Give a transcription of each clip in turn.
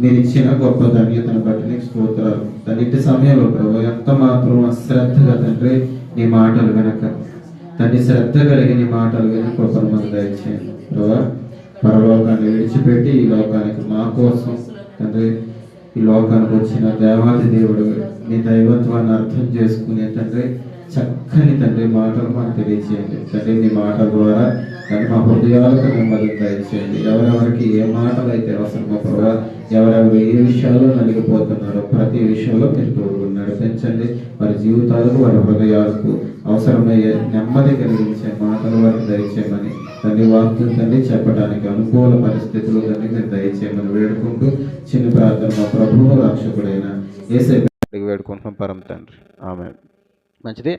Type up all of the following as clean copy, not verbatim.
మీరు ఇచ్చిన గొప్ప ధన్యతను బట్టి నీకు స్తోత్రాలు. తల్లిటి సమయంలో ప్రభు ఎంత మాత్రం అశ్రద్ధగా తండ్రి నీ మాటలు వినక తండ్రి శ్రద్ధ కలిగి నీ మాటలు విని కృపను మాకు దయచేయండి ప్రభు. పరలోకాన్ని విడిచిపెట్టి ఈ లోకానికి మా కోసం తండ్రి ఈ లోకానికి వచ్చిన దేవాది దేవుడు నీ దైవత్వాన్ని అర్థం చేసుకునే తండ్రి చక్కని తండ్రి మాటలు మాకు తెలియచేయండి తండ్రి. నీ మాటల ద్వారా తండ్రి మా హృదయాలకు నెమ్మది దయచేయండి. ఎవరెవరికి ఏ మాటలు అయితే అవసరమో ప్రభావ, ఎవరెవరు ఏ విషయాల్లో నలిగిపోతున్నారో ప్రతి విషయంలో మీరు తోడు నడిపించండి. వారి జీవితాలకు వారి హృదయాలకు అవసరమయ్యే నెమ్మది కలిగించే మాటలు వారికి దయచేయమని తండ్రి వాక్యం తండ్రి చెప్పడానికి అనుకూల పరిస్థితులు తండ్రి మీరు దయచేయమని వేడుకుంటూ చిన్న ప్రార్థన మా ప్రభువు రక్షకుడైన యేసయ్య వేడుకుంటున్నాం పరమ తండ్రి. ఆమేన్. మంచిది.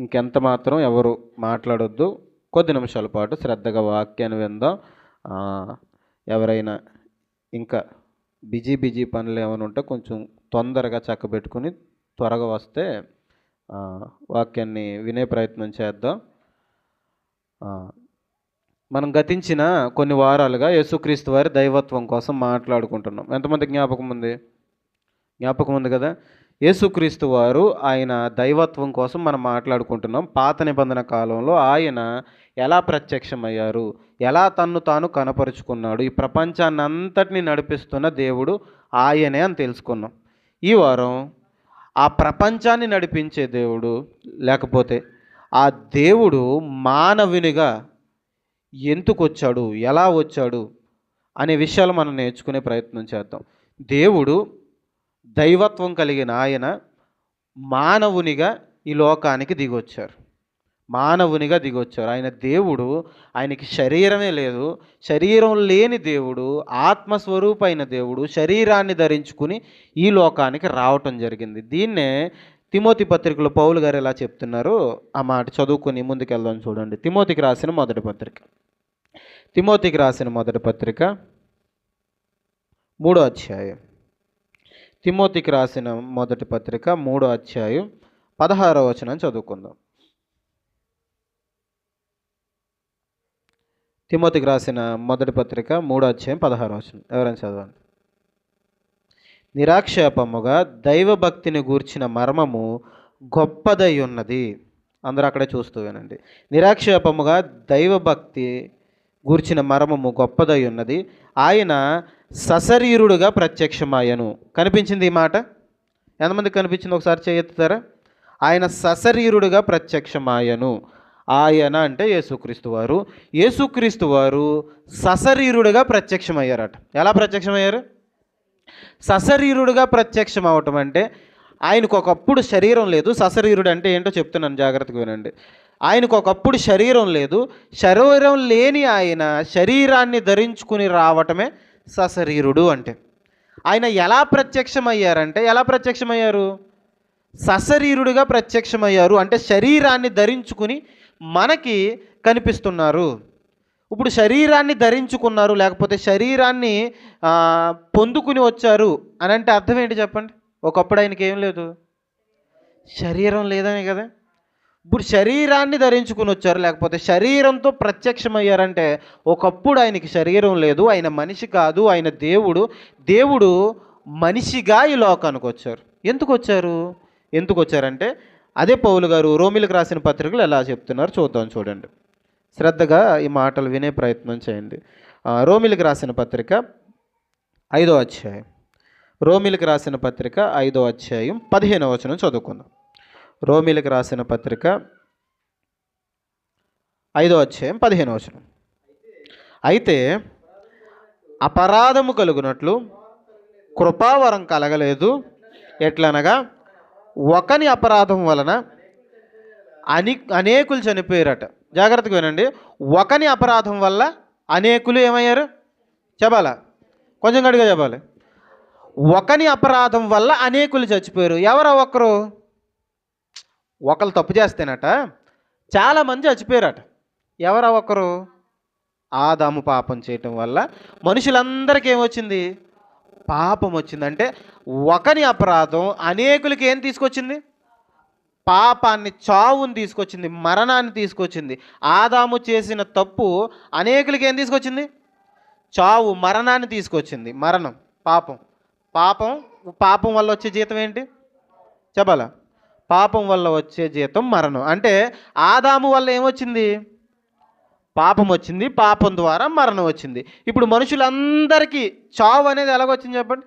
ఇంకెంత మాత్రం ఎవరు మాట్లాడొద్దు. కొద్ది నిమిషాల పాటు శ్రద్ధగా వాక్యాన్ని విందాం. ఎవరైనా ఇంకా బిజీ పనులు ఏమైనా ఉంటే కొంచెం తొందరగా చక్కబెట్టుకుని త్వరగా వస్తే వాక్యాన్ని వినే ప్రయత్నం చేద్దాం. మనం గతించిన కొన్ని వారాలుగా యేసుక్రీస్తు వారి దైవత్వం కోసం మాట్లాడుకుంటున్నాం. ఎంతమంది జ్ఞాపకం ఉంది కదా? యేసుక్రీస్తు వారు ఆయన దైవత్వం కోసం మనం మాట్లాడుకుంటున్నాం. పాత నిబంధన కాలంలో ఆయన ఎలా ప్రత్యక్షమయ్యారు, ఎలా తన్ను తాను కనపరుచుకున్నాడు, ఈ ప్రపంచాన్ని అంతటినీ నడిపిస్తున్న దేవుడు ఆయనే అని తెలుసుకున్నాం. ఈ వారం ఆ ప్రపంచాన్ని నడిపించే దేవుడు లేకపోతే ఆ దేవుడు మానవునిగా ఎందుకు వచ్చాడు, ఎలా వచ్చాడు అనే విషయాలు మనం నేర్చుకునే ప్రయత్నం చేద్దాం. దేవుడు దైవత్వం కలిగిన ఆయన మానవునిగా ఈ లోకానికి దిగొచ్చారు. ఆయన దేవుడు, ఆయనకి శరీరమే లేదు. శరీరం లేని దేవుడు, ఆత్మస్వరూపైన దేవుడు శరీరాన్ని ధరించుకుని ఈ లోకానికి రావటం జరిగింది. దీన్నే తిమోతి పత్రికలో పౌలు గారు ఎలా చెప్తున్నారో ఆ మాట చదువుకొని ముందుకెళ్దాం. చూడండి, తిమోతికి రాసిన మొదటి పత్రిక 3వ అధ్యాయం. తిమోతికి రాసిన మొదటి పత్రిక 3వ అధ్యాయం 16వ వచనం చదువుకుందాం. తిమోతికి రాసిన మొదటి పత్రిక 3వ అధ్యాయం 16వ వచనం ఎవరైనా చదవండి. నిరాక్షేపముగా దైవభక్తిని గూర్చిన మర్మము గొప్పదై ఉన్నది. అందరూ అక్కడే చూస్తూ వినండి. నిరాక్షేపముగా దైవభక్తి గూర్చిన మర్మము గొప్పదై ఉన్నది. ఆయన సశరీరుడుగా ప్రత్యక్షమాయను. కనిపించింది ఈ మాట? ఎంతమందికి కనిపించింది? ఒకసారి చేయెత్తుతారా? ఆయన సశరీరుడుగా ప్రత్యక్షమాయను. ఆయన అంటే యేసుక్రీస్తు వారు సశరీరుడుగా ప్రత్యక్షమయ్యారట. ఎలా ప్రత్యక్షమయ్యారు? సశరీరుడుగా ప్రత్యక్షం అవటం అంటే ఆయనకు ఒకప్పుడు శరీరం లేదు. సశరీరుడు అంటే ఏంటో చెప్తున్నాను, జాగ్రత్తగా వినండి. ఆయనకు ఒకప్పుడు శరీరం లేదు. శరీరం లేని ఆయన శరీరాన్ని ధరించుకుని రావటమే సశరీరుడు అంటే. ఆయన ఎలా ప్రత్యక్షమయ్యారు? సశరీరుడుగా ప్రత్యక్షమయ్యారు అంటే శరీరాన్ని ధరించుకుని మనకి కనిపిస్తున్నారు. ఇప్పుడు శరీరాన్ని ధరించుకున్నారు లేకపోతే శరీరాన్ని పొందుకుని వచ్చారు అని అంటే అర్థం ఏంటి చెప్పండి? ఒకప్పుడు ఆయనకి ఏం లేదు, శరీరం లేదనే కదా. ఇప్పుడు శరీరాన్ని ధరించుకుని వచ్చారు లేకపోతే శరీరంతో ప్రత్యక్షమయ్యారంటే ఒకప్పుడు ఆయనకి శరీరం లేదు, ఆయన మనిషి కాదు, ఆయన దేవుడు మనిషిగా ఈ లోకానికి వచ్చారు. ఎందుకు వచ్చారంటే అదే పౌలు గారు రోమిలకు రాసిన పత్రికలు ఎలా చెప్తున్నారు చూద్దాం. చూడండి, శ్రద్ధగా ఈ మాటలు వినే ప్రయత్నం చేయండి. రోమిలకు రాసిన పత్రిక 5వ అధ్యాయం. 5వ అధ్యాయం 15వ వచనం చదువుకుందాం. రోమిలకు రాసిన పత్రిక 5వ అధ్యాయం 15వ వచనం. అయితే అపరాధము కలుగునట్లు కృపావరం కలగలేదు. ఎట్లనగా ఒకని అపరాధం వలన అనేకులు చనిపోయారట. జాగ్రత్తగా వినండి. ఒకని అపరాధం వల్ల అనేకులు ఏమయ్యారు? చెప్పాలా? కొంచెం గట్టిగా చెప్పాలి. ఒకని అపరాధం వల్ల అనేకులు చచ్చిపోయారు. ఎవరో ఒకరు తప్పు చేస్తేనట చాలామంది చచ్చిపోయారట. ఎవరో ఒకరు? ఆదాము పాపం చేయటం వల్ల మనుషులందరికీ ఏమొచ్చింది? పాపం వచ్చిందంటే ఒకని అపరాధం అనేకులకి ఏం తీసుకొచ్చింది? పాపాన్ని, చావుని తీసుకొచ్చింది, మరణాన్ని తీసుకొచ్చింది. ఆదాము చేసిన తప్పు అనేకులకి ఏం తీసుకొచ్చింది? చావు, మరణాన్ని తీసుకొచ్చింది. మరణం, పాపం. పాపం పాపం వల్ల వచ్చే జీతం ఏంటి చెప్పాలా? పాపం వల్ల వచ్చే జీతం మరణం. అంటే ఆదాము వల్ల ఏమొచ్చింది? పాపం వచ్చింది. పాపం ద్వారా మరణం వచ్చింది. ఇప్పుడు మనుషులందరికీ చావు అనేది ఎలాగొచ్చింది చెప్పండి?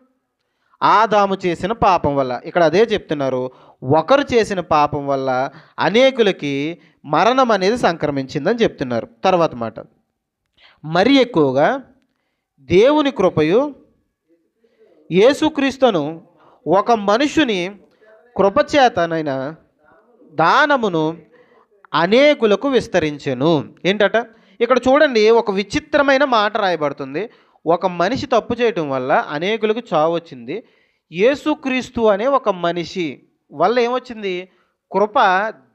ఆదాము చేసిన పాపం వల్ల. ఇక్కడ అదే చెప్తున్నారు, ఒకరు చేసిన పాపం వల్ల అనేకులకి మరణం అనేది సంక్రమించిందని చెప్తున్నారు. తర్వాత మాట, మరి ఎక్కువగా దేవుని కృపయు యేసుక్రీస్తును ఒక మనుషుని కృపచేతనైన దానమును అనేకులకు విస్తరించెను. ఏంటట? ఇక్కడ చూడండి, ఒక విచిత్రమైన మాట రాయబడుతుంది. ఒక మనిషి తప్పు చేయటం వల్ల అనేకులకు చావు వచ్చింది. యేసుక్రీస్తు అనే ఒక మనిషి వల్ల ఏమొచ్చింది? కృప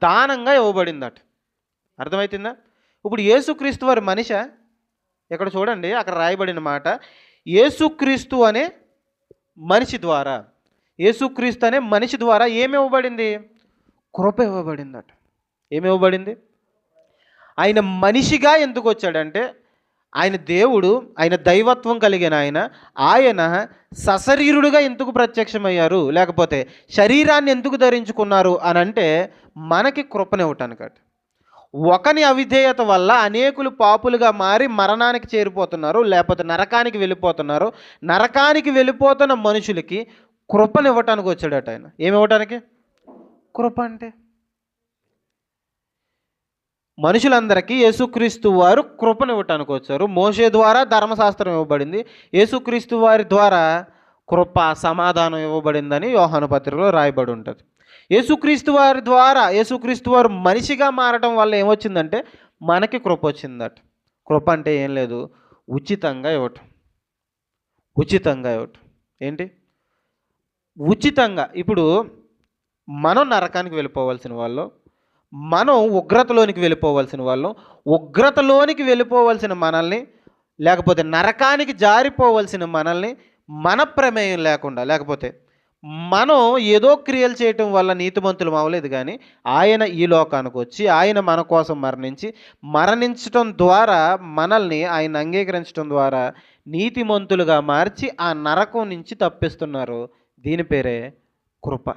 దానంగా ఇవ్వబడిందట. అర్థమవుతుందా? ఇప్పుడు యేసుక్రీస్తు వారి మనిషి, ఇక్కడ చూడండి అక్కడ రాయబడిన మాట, యేసుక్రీస్తు అనే మనిషి ద్వారా, యేసుక్రీస్తు అనే మనిషి ద్వారా ఏమి ఇవ్వబడింది? కృప ఇవ్వబడిందట. ఏమి ఇవ్వబడింది? ఆయన మనిషిగా ఎందుకు వచ్చాడంటే, ఆయన దేవుడు, ఆయన దైవత్వం కలిగిన ఆయన సశరీరుడుగా ఎందుకు ప్రత్యక్షమయ్యారు, లేకపోతే శరీరాన్ని ఎందుకు ధరించుకున్నారు అని అంటే మనకి కృపనివ్వటానికట. ఒకని అవిధేయత వల్ల అనేకులు పాపులుగా మారి మరణానికి చేరిపోతున్నారు, లేకపోతే నరకానికి వెళ్ళిపోతున్నారు. నరకానికి వెళ్ళిపోతున్న మనుషులకి కృపనివ్వటానికి వచ్చాడట ఆయన. ఏమి ఇవ్వటానికి? కృప అంటే మనుషులందరికీ యేసుక్రీస్తు వారు కృపనివ్వటానికి వచ్చారు. మోషే ద్వారా ధర్మశాస్త్రం ఇవ్వబడింది, యేసుక్రీస్తు వారి ద్వారా కృప సమాధానం ఇవ్వబడిందని యోహాను పత్రికలో రాయబడి ఉంటుంది. యేసుక్రీస్తు వారి ద్వారా, యేసుక్రీస్తు వారు మనిషిగా మారడం వల్ల ఏమొచ్చిందంటే మనకి కృప వచ్చిందట. కృప అంటే ఏం లేదు, ఉచితంగా ఇవ్వటం. ఉచితంగా ఇవ్వటం ఏంటి? ఉచితంగా. ఇప్పుడు మనం నరకానికి వెళ్ళిపోవాల్సిన వాళ్ళు, మనం ఉగ్రతలోనికి వెళ్ళిపోవాల్సిన వాళ్ళు, ఉగ్రతలోనికి వెళ్ళిపోవాల్సిన మనల్ని, లేకపోతే నరకానికి జారిపోవాల్సిన మనల్ని మన ప్రమేయం లేకుండా, లేకపోతే మనం ఏదో క్రియలు చేయటం వల్ల నీతిమంతులం అవ్వలేదు, కానీ ఆయన ఈ లోకానికి వచ్చి ఆయన మన కోసం మరణించటం ద్వారా మనల్ని ఆయన అంగీకరించడం ద్వారా నీతిమంతులుగా మార్చి ఆ నరకం నుంచి తప్పిస్తున్నారు. దీని పేరే కృప.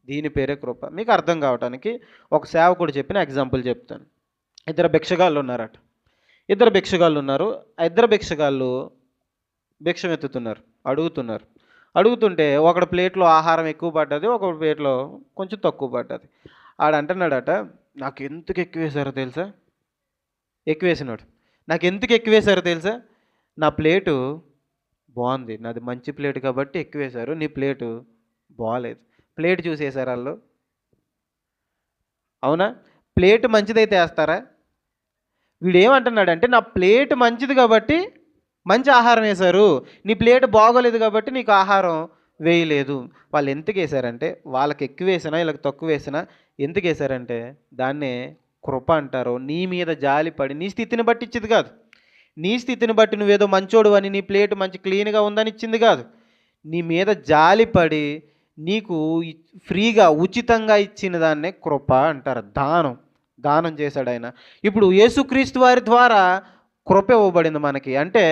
దీని పేరే కృప. మీకు అర్థం కావటానికి ఒక సేవకుడు చెప్పిన ఎగ్జాంపుల్ చెప్తాను. ఇద్దరు భిక్షగాళ్ళు ఉన్నారట. ఇద్దరు భిక్షగాళ్ళు ఉన్నారు. ఆ ఇద్దరు భిక్షగాళ్ళు భిక్షం ఎత్తుతున్నారు, అడుగుతుంటే ఒకటి ప్లేట్లో ఆహారం ఎక్కువ పడ్డది, ఒక ప్లేట్లో కొంచెం తక్కువ పడ్డది. ఆడంటున్నాడట, నాకు ఎందుకు ఎక్కువ వేశారో తెలుసా? ఎక్కువేసినాడు. నాకు ఎందుకు ఎక్కువ వేశారో తెలుసా? నా ప్లేటు బాగుంది, నాది మంచి ప్లేట్ కాబట్టి ఎక్కువ వేశారు, నీ ప్లేటు బాగాలేదు. ప్లేట్ చూసేశారు వాళ్ళు. అవునా? ప్లేట్ మంచిదైతే వేస్తారా? వీడు ఏమంటున్నాడంటే, నా ప్లేట్ మంచిది కాబట్టి మంచి ఆహారం వేశారు, నీ ప్లేట్ బాగోలేదు కాబట్టి నీకు ఆహారం వేయలేదు. వాళ్ళు ఎందుకు వేశారంటే, వాళ్ళకి ఎక్కువ వేసినా వీళ్ళకి తక్కువ వేసినా ఎందుకు వేశారంటే దాన్నే కృప అంటారు. నీ మీద జాలిపడి, నీ స్థితిని బట్టి ఇచ్చింది కాదు. నీ స్థితిని బట్టి నువ్వేదో మంచోడు అని నీ ప్లేట్ మంచి క్లీన్గా ఉందని ఇచ్చింది కాదు. నీ మీద జాలిపడి నీకు ఫ్రీగా ఉచితంగా ఇచ్చిన దాన్నే కృప అంటారు. దానం చేశాడు ఆయన. ఇప్పుడు యేసుక్రీస్తు వారి ద్వారా కృప ఇవ్వబడింది మనకి. అంటే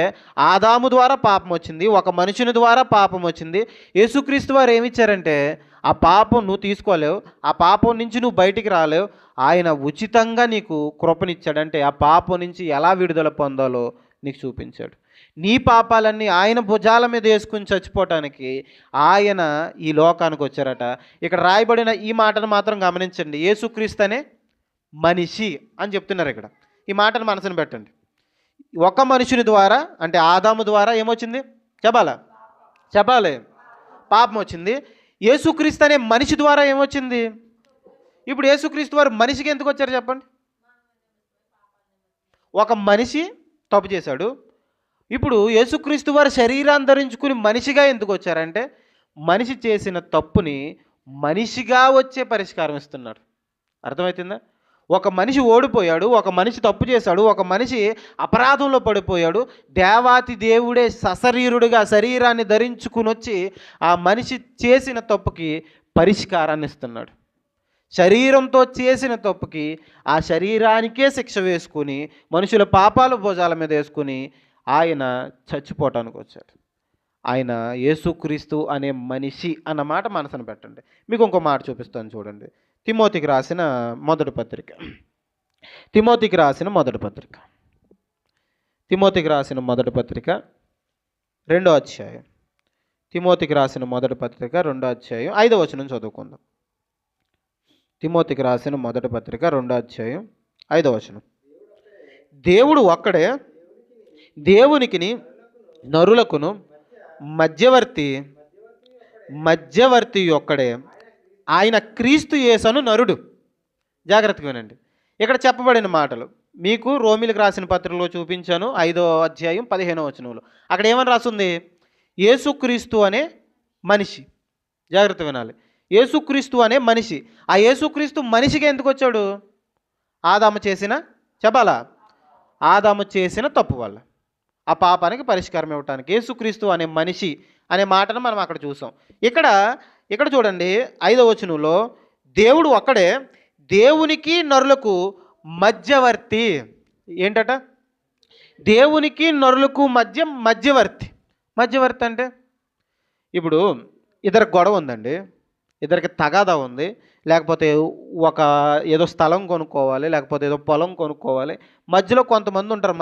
ఆదాము ద్వారా పాపం వచ్చింది, ఒక మనుషుని ద్వారా పాపం వచ్చింది. యేసుక్రీస్తు వారు ఏమిచ్చారంటే, ఆ పాపం నువ్వు తీసుకోలేవు, ఆ పాపం నుంచి నువ్వు బయటికి రాలేవు. ఆయన ఉచితంగా నీకు కృపనిచ్చాడంటే ఆ పాపం నుంచి ఎలా విడుదల పొందాలో నీకు చూపించాడు. నీ పాపాలన్నీ ఆయన భుజాల మీద వేసుకుని చచ్చిపోవటానికి ఆయన ఈ లోకానికి వచ్చారట. ఇక్కడ రాయబడిన ఈ మాటను మాత్రం గమనించండి. యేసుక్రీస్తు అనే మనిషి అని చెప్తున్నారు ఇక్కడ. ఈ మాటను మనసును పెట్టండి. ఒక మనుషుని ద్వారా, అంటే ఆదాము ద్వారా ఏమొచ్చింది చెప్పాలి, పాపం వచ్చింది. యేసుక్రీస్తు అనే మనిషి ద్వారా ఏమొచ్చింది? ఇప్పుడు యేసుక్రీస్తు వారు మనిషికి ఎందుకు వచ్చారు చెప్పండి? ఒక మనిషి తప్పు చేశాడు. ఇప్పుడు యేసుక్రీస్తు వారు శరీరాన్ని ధరించుకుని మనిషిగా ఎందుకు వచ్చారంటే, మనిషి చేసిన తప్పుని మనిషిగా వచ్చే పరిష్కారం ఇస్తున్నాడు. అర్థమవుతుందా? ఒక మనిషి ఓడిపోయాడు, ఒక మనిషి తప్పు చేశాడు, ఒక మనిషి అపరాధంలో పడిపోయాడు. దేవాతి దేవుడే సశరీరుడిగా శరీరాన్ని ధరించుకుని వచ్చి ఆ మనిషి చేసిన తప్పుకి పరిష్కారాన్ని ఇస్తున్నాడు. శరీరంతో చేసిన తప్పుకి ఆ శరీరానికే శిక్ష వేసుకుని, మనుషుల పాపాల భుజాల మీద వేసుకుని ఆయన చచ్చిపోవటానికి వచ్చాడు. ఆయన యేసుక్రీస్తు అనే మనిషి అన్న మాట మనసును పెట్టండి. మీకు ఇంకో మాట చూపిస్తాను చూడండి. తిమోతికి రాసిన మొదటి పత్రిక, తిమోతికి రాసిన మొదటి పత్రిక, తిమోతికి రాసిన మొదటి పత్రిక 2వ అధ్యాయం, తిమోతికి రాసిన మొదటి పత్రిక 2వ అధ్యాయం 5వ వచనం చదువుకుందాం. తిమోతికి రాసిన మొదటి పత్రిక 2వ అధ్యాయం 5వ వచనం. దేవుడు ఒక్కడే, దేవునికిని నరులకును మధ్యవర్తి ఒక్కడే, ఆయన క్రీస్తు యేసను నరుడు. జాగ్రత్తగా వినండి. ఇక్కడ చెప్పబడిన మాటలు మీకు రోమిలకు రాసిన పత్రికలో చూపించాను, 5వ అధ్యాయం 15వ వచనంలో. అక్కడ ఏమని రాస్తుంది? యేసుక్రీస్తు అనే మనిషి. జాగ్రత్త వినాలి. యేసుక్రీస్తు అనే మనిషి. ఆ యేసుక్రీస్తు మనిషిగా ఎందుకు వచ్చాడు? ఆదాము చేసిన ఆదాము చేసిన తప్పు వల్ల ఆ పాపానికి పరిష్కారం ఇవ్వటానికి యేసుక్రీస్తు అనే మనిషి అనే మాటను మనం అక్కడ చూసాం. ఇక్కడ చూడండి 5వ వచనంలో దేవుడు ఒక్కడే, దేవునికి నరులకు మధ్యవర్తి. ఏంటట? దేవునికి నరులకు మధ్యవర్తి. మధ్యవర్తి అంటే ఇప్పుడు ఇద్దరికి గొడవ ఉందండి, ఇద్దరికి తగాదా ఉంది, లేకపోతే ఒక ఏదో స్థలం కొనుక్కోవాలి, లేకపోతే ఏదో పొలం కొనుక్కోవాలి. మధ్యలో కొంతమంది ఉంటారు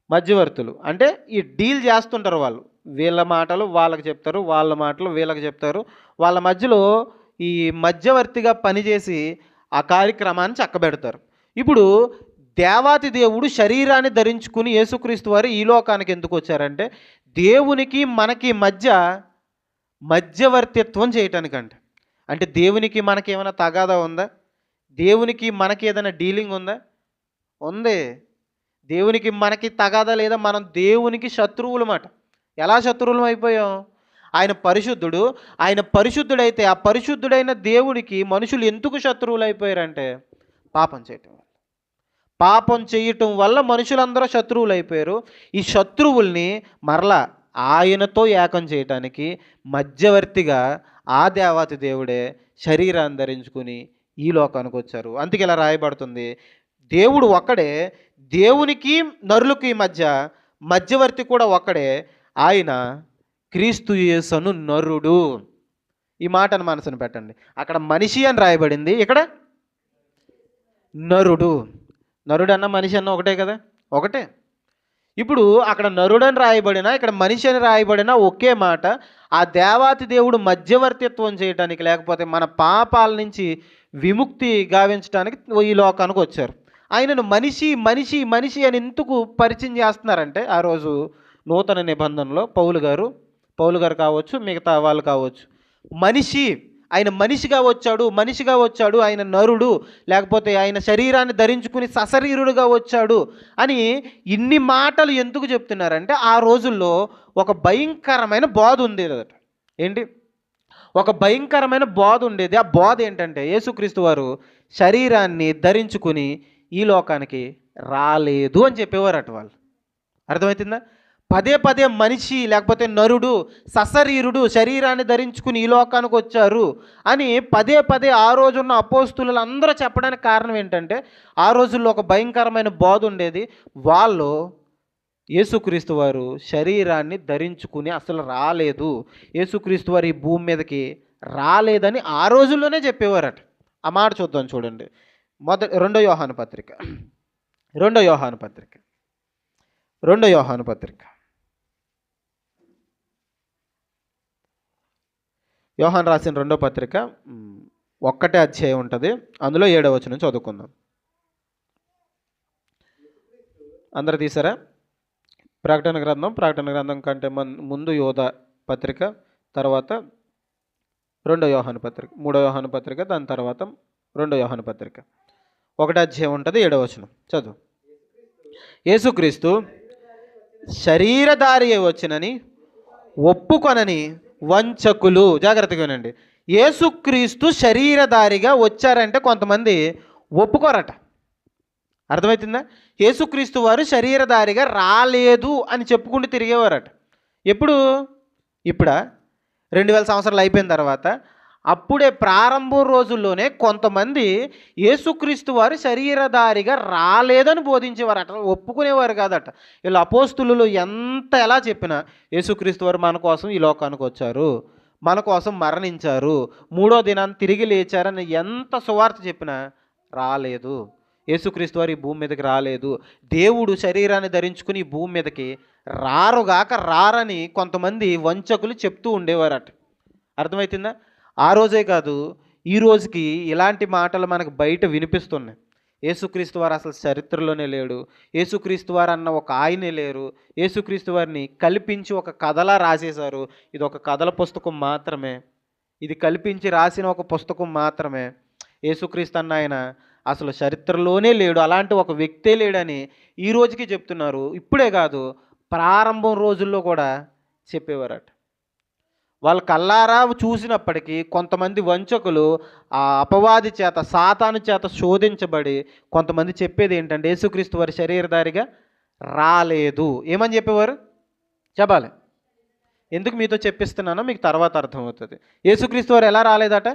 మధ్యవర్తులు. అంటే ఈ డీల్ చేస్తుంటారు. వాళ్ళు వీళ్ళ మాటలు వాళ్ళకి చెప్తారు, వాళ్ళ మాటలు వీళ్ళకి చెప్తారు. వాళ్ళ మధ్యలో ఈ మధ్యవర్తిగా పనిచేసి ఆ కార్యక్రమాన్ని చక్కబెడతారు. ఇప్పుడు దేవాతి దేవుడు శరీరాన్ని ధరించుకుని యేసుక్రీస్తు వారు ఈ లోకానికి ఎందుకు వచ్చారంటే దేవునికి మనకి మధ్యవర్తిత్వం చేయటానికంటే. అంటే దేవునికి మనకి ఏమైనా తగాదా ఉందా? దేవునికి మనకి ఏదైనా డీలింగ్ ఉందా? ఉంది. దేవునికి మనకి తగాదా లేదా? మనం దేవునికి శత్రువులమాట. ఎలా శత్రువులం అయిపోయాం? ఆయన పరిశుద్ధుడు. ఆయన పరిశుద్ధుడైతే ఆ పరిశుద్ధుడైన దేవుడికి మనుషులు ఎందుకు శత్రువులు అయిపోయారంటే పాపం చేయటం వల్ల మనుషులందరూ శత్రువులు అయిపోయారు. ఈ శత్రువుల్ని మరలా ఆయనతో ఏకం చేయటానికి మధ్యవర్తిగా ఆ దేవాతి దేవుడే శరీరాన్ని ధరించుకుని ఈ లోకానికి వచ్చారు. అందుకే ఇలా రాయబడుతుంది, దేవుడు ఒక్కడే, దేవునికి నరులకి మధ్యవర్తి కూడా ఒక్కడే, ఆయన క్రీస్తు యేసను నరుడు. ఈ మాటను మనసును పెట్టండి. అక్కడ మనిషి అని రాయబడింది, ఇక్కడ నరుడు. నరుడు అన్న మనిషి అన్న ఒకటే కదా? ఒకటే. ఇప్పుడు అక్కడ నరుడని రాయబడినా ఇక్కడ మనిషి అని రాయబడినా ఒకే మాట. ఆ దేవాతి దేవుడు మధ్యవర్తిత్వం చేయడానికి, లేకపోతే మన పాపాల నుంచి విముక్తి గావించడానికి ఈ లోకానికి వచ్చారు. ఆయనను మనిషి మనిషి మనిషి అని ఎందుకు పరిచయం చేస్తున్నారంటే ఆ రోజు నూతన నిబంధనలో పౌలు గారు కావచ్చు, మిగతా వాళ్ళు కావచ్చు, ఆయన మనిషిగా వచ్చాడు, ఆయన నరుడు, లేకపోతే ఆయన శరీరాన్ని ధరించుకుని సశరీరుడుగా వచ్చాడు అని ఇన్ని మాటలు ఎందుకు చెప్తున్నారంటే ఆ రోజుల్లో ఒక భయంకరమైన బోధ ఉండేది. ఏంటి? ఒక భయంకరమైన బోధ ఉండేది. ఆ బోధ ఏంటంటే యేసుక్రీస్తు వారు శరీరాన్ని ధరించుకుని ఈ లోకానికి రాలేదు అని చెప్పేవారట వాళ్ళు. అర్థమవుతుందా? పదే మనిషి లేకపోతే నరుడు, సశరీరుడు, శరీరాన్ని ధరించుకుని ఈ లోకానికి వచ్చారు అని పదే ఆ రోజున్న అపోస్తులు అందరూ చెప్పడానికి కారణం ఏంటంటే ఆ రోజుల్లో ఒక భయంకరమైన బోధ ఉండేది. వాళ్ళు యేసుక్రీస్తు వారు శరీరాన్ని ధరించుకుని అసలు రాలేదు, యేసుక్రీస్తు వారు ఈ భూమి మీదకి రాలేదని ఆ రోజుల్లోనే చెప్పేవారట. ఆ మాట చూద్దాం చూడండి. రెండో యోహాను పత్రిక యోహాను రాసిన 2వ పత్రిక 1వ అధ్యాయం ఉంటుంది, అందులో 7వ వచనం చదువుకుందాం. అందరూ తీసారా? ప్రకటన గ్రంథం కంటే ముందు యోధ పత్రిక, తర్వాత 2వ యోహాను పత్రిక, 3వ యోహాను పత్రిక, దాని తర్వాత 2వ యోహాను పత్రిక. 1వ అధ్యాయం ఉంటుంది, 7వ వచనం చదువు. యేసుక్రీస్తు శరీరధారి వచ్చినని ఒప్పుకొనని వంచకులు. జాగ్రత్తగా వినండి. యేసుక్రీస్తు శరీరధారిగా వచ్చారంటే కొంతమంది ఒప్పుకోరట. అర్థమవుతుందా? యేసుక్రీస్తు వారు శరీరధారిగా రాలేదు అని చెప్పుకుంటూ తిరిగేవారట. ఇప్పుడా 2000 సంవత్సరాలు అయిపోయిన తర్వాత అప్పుడే ప్రారంభం రోజుల్లోనే కొంతమంది యేసుక్రీస్తు వారు శరీరధారిగా రాలేదని బోధించేవారు అట, ఒప్పుకునేవారు కాదట. వీళ్ళు అపోస్తులు ఎలా చెప్పినా యేసుక్రీస్తు వారు మన కోసం ఈ లోకానికి వచ్చారు, మన కోసం మరణించారు, మూడో దినాన్ని తిరిగి లేచారని ఎంత సువార్త చెప్పినా రాలేదు. యేసుక్రీస్తు వారు ఈ భూమి మీదకి రాలేదు, దేవుడు శరీరాన్ని ధరించుకుని ఈ భూమి మీదకి రారని కొంతమంది వంచకులు చెప్తూ ఉండేవారట. అర్థమవుతుందా? ఆ రోజే కాదు, ఈ రోజుకి ఇలాంటి మాటలు మనకు బయట వినిపిస్తున్నాయి. యేసుక్రీస్తు వారు అసలు చరిత్రలోనే లేడు, యేసుక్రీస్తు వారు అన్న ఒక ఆయనే లేరు, యేసుక్రీస్తు వారిని కల్పించి ఒక కథలా రాసేశారు, ఇది ఒక కథల పుస్తకం మాత్రమే, ఇది కల్పించి రాసిన ఒక పుస్తకం మాత్రమే, యేసుక్రీస్తు అన్న ఆయన అసలు చరిత్రలోనే లేడు, అలాంటి ఒక వ్యక్తే లేడని ఈ రోజుకి చెప్తున్నారు. ఇప్పుడే కాదు, ప్రారంభం రోజుల్లో కూడా చెప్పేవారట. వాళ్ళ కల్లారా చూసినప్పటికీ కొంతమంది వంచకులు ఆ అపవాది చేత, సాతాను చేత శోధించబడి కొంతమంది చెప్పేది ఏంటంటే యేసుక్రీస్తు వారి శరీరధారిగా రాలేదు. ఏమని చెప్పేవారు చెప్పాలి? ఎందుకు మీతో చెప్పిస్తున్నానో మీకు తర్వాత అర్థమవుతుంది. యేసుక్రీస్తు వారు ఎలా రాలేదట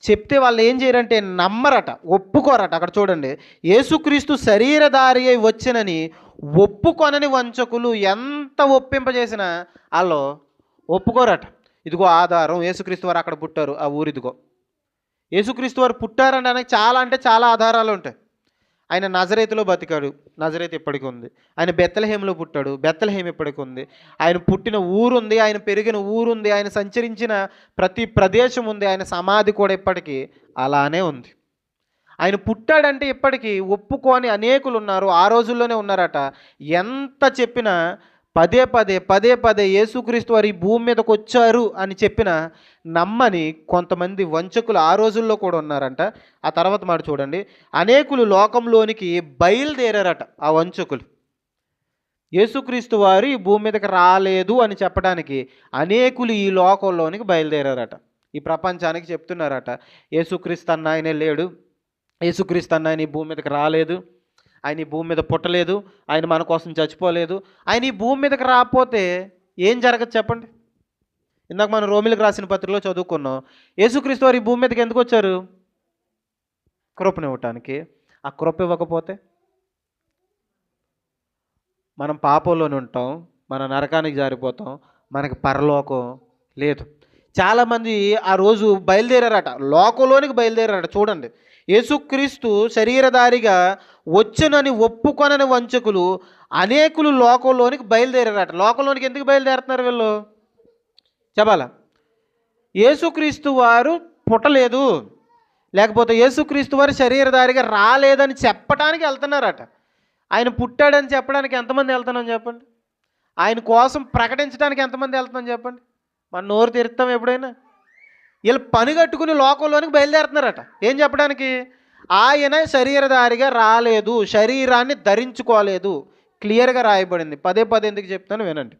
చెప్తే వాళ్ళు ఏం చేయరంటే నమ్మరట, ఒప్పుకోరట. అక్కడ చూడండి, యేసుక్రీస్తు శరీరధారి అయి వచ్చినని ఒప్పుకొనని వంచకులు ఎంత ఒప్పింపజేసినా వాళ్ళు ఒప్పుకోరట. ఇదిగో ఆధారం, యేసుక్రీస్తు వారు అక్కడ పుట్టారు, ఆ ఊరిదిగో. యేసుక్రీస్తు వారు పుట్టారనడానికి చాలా అంటే చాలా ఆధారాలు ఉంటాయి. ఆయన నజరేతులో బతికాడు, నజరేతు ఇప్పటికీ ఉంది. ఆయన బెత్లెహేములో పుట్టాడు, బెత్లెహేము ఇప్పటికీ ఉంది. ఆయన పుట్టిన ఊరుంది, ఆయన పెరిగిన ఊరుంది, ఆయన సంచరించిన ప్రతి ప్రదేశం ఉంది, ఆయన సమాధి కూడా ఇప్పటికీ అలానే ఉంది. ఆయన పుట్టాడంటే ఇప్పటికీ ఒప్పుకొని అనేకులు ఉన్నారు, ఆ రోజుల్లోనే ఉన్నారట. ఎంత చెప్పినా పదే పదే యేసుక్రీస్తు వారు ఈ భూమి మీదకి వచ్చారు అని చెప్పిన నమ్మని కొంతమంది వంచకులు ఆ రోజుల్లో కూడా ఉన్నారంట. ఆ తర్వాత మాట చూడండి, అనేకులు లోకంలోనికి బయలుదేరారట. ఆ వంచకులు యేసుక్రీస్తు వారు ఈ భూమి మీదకి రాలేదు అని చెప్పడానికి అనేకులు ఈ లోకంలోనికి బయలుదేరారట. ఈ ప్రపంచానికి చెప్తున్నారట, యేసుక్రీస్తు అన్న ఆయనే లేడు, యేసుక్రీస్తు అన్న ఆయన ఈ భూమి మీదకి రాలేదు, ఆయన ఈ భూమి మీద పుట్టలేదు, ఆయన మన కోసం చచ్చిపోలేదు. ఆయన ఈ భూమి మీదకి రాకపోతే ఏం జరగదు చెప్పండి? ఇందాక మనం రోమిలకు రాసిన పత్రికలో చదువుకున్నాం, యేసుక్రీస్తు వారు ఈ భూమి మీదకి ఎందుకు వచ్చారు? కృపనివ్వటానికి. ఆ కృప ఇవ్వకపోతే మనం పాపంలోనే ఉంటాం, మన నరకానికి జారిపోతాం, మనకి పరలోకం లేదు. చాలామంది ఆ రోజు బయలుదేరారట, లోకంలోనికి బయలుదేరారట. చూడండి, యేసుక్రీస్తు శరీరధారిగా వచ్చునని ఒప్పుకొనని వంచకులు అనేకులు లోకంలోనికి బయలుదేరారట. లోకంలోనికి ఎందుకు బయలుదేరుతున్నారు వీళ్ళు చెప్పాలా? యేసుక్రీస్తు వారు పుట్టలేదు, లేకపోతే యేసుక్రీస్తు వారు శరీరధారిగా రాలేదని చెప్పడానికి వెళ్తున్నారట. ఆయన పుట్టాడని చెప్పడానికి ఎంతమంది వెళ్తున్నాం చెప్పండి? ఆయన కోసం ప్రకటించడానికి ఎంతమంది వెళ్తున్నాం చెప్పండి? మన నోరు తెరుస్తాం ఎప్పుడైనా? వీళ్ళు పని కట్టుకుని లోకంలోనికి బయలుదేరుతున్నారట. ఏం చెప్పడానికి? ఆయన శరీరధారిగా రాలేదు, శరీరాన్ని ధరించుకోలేదు. క్లియర్గా రాయబడింది, పదే ఎందుకు చెప్తాను వినండి.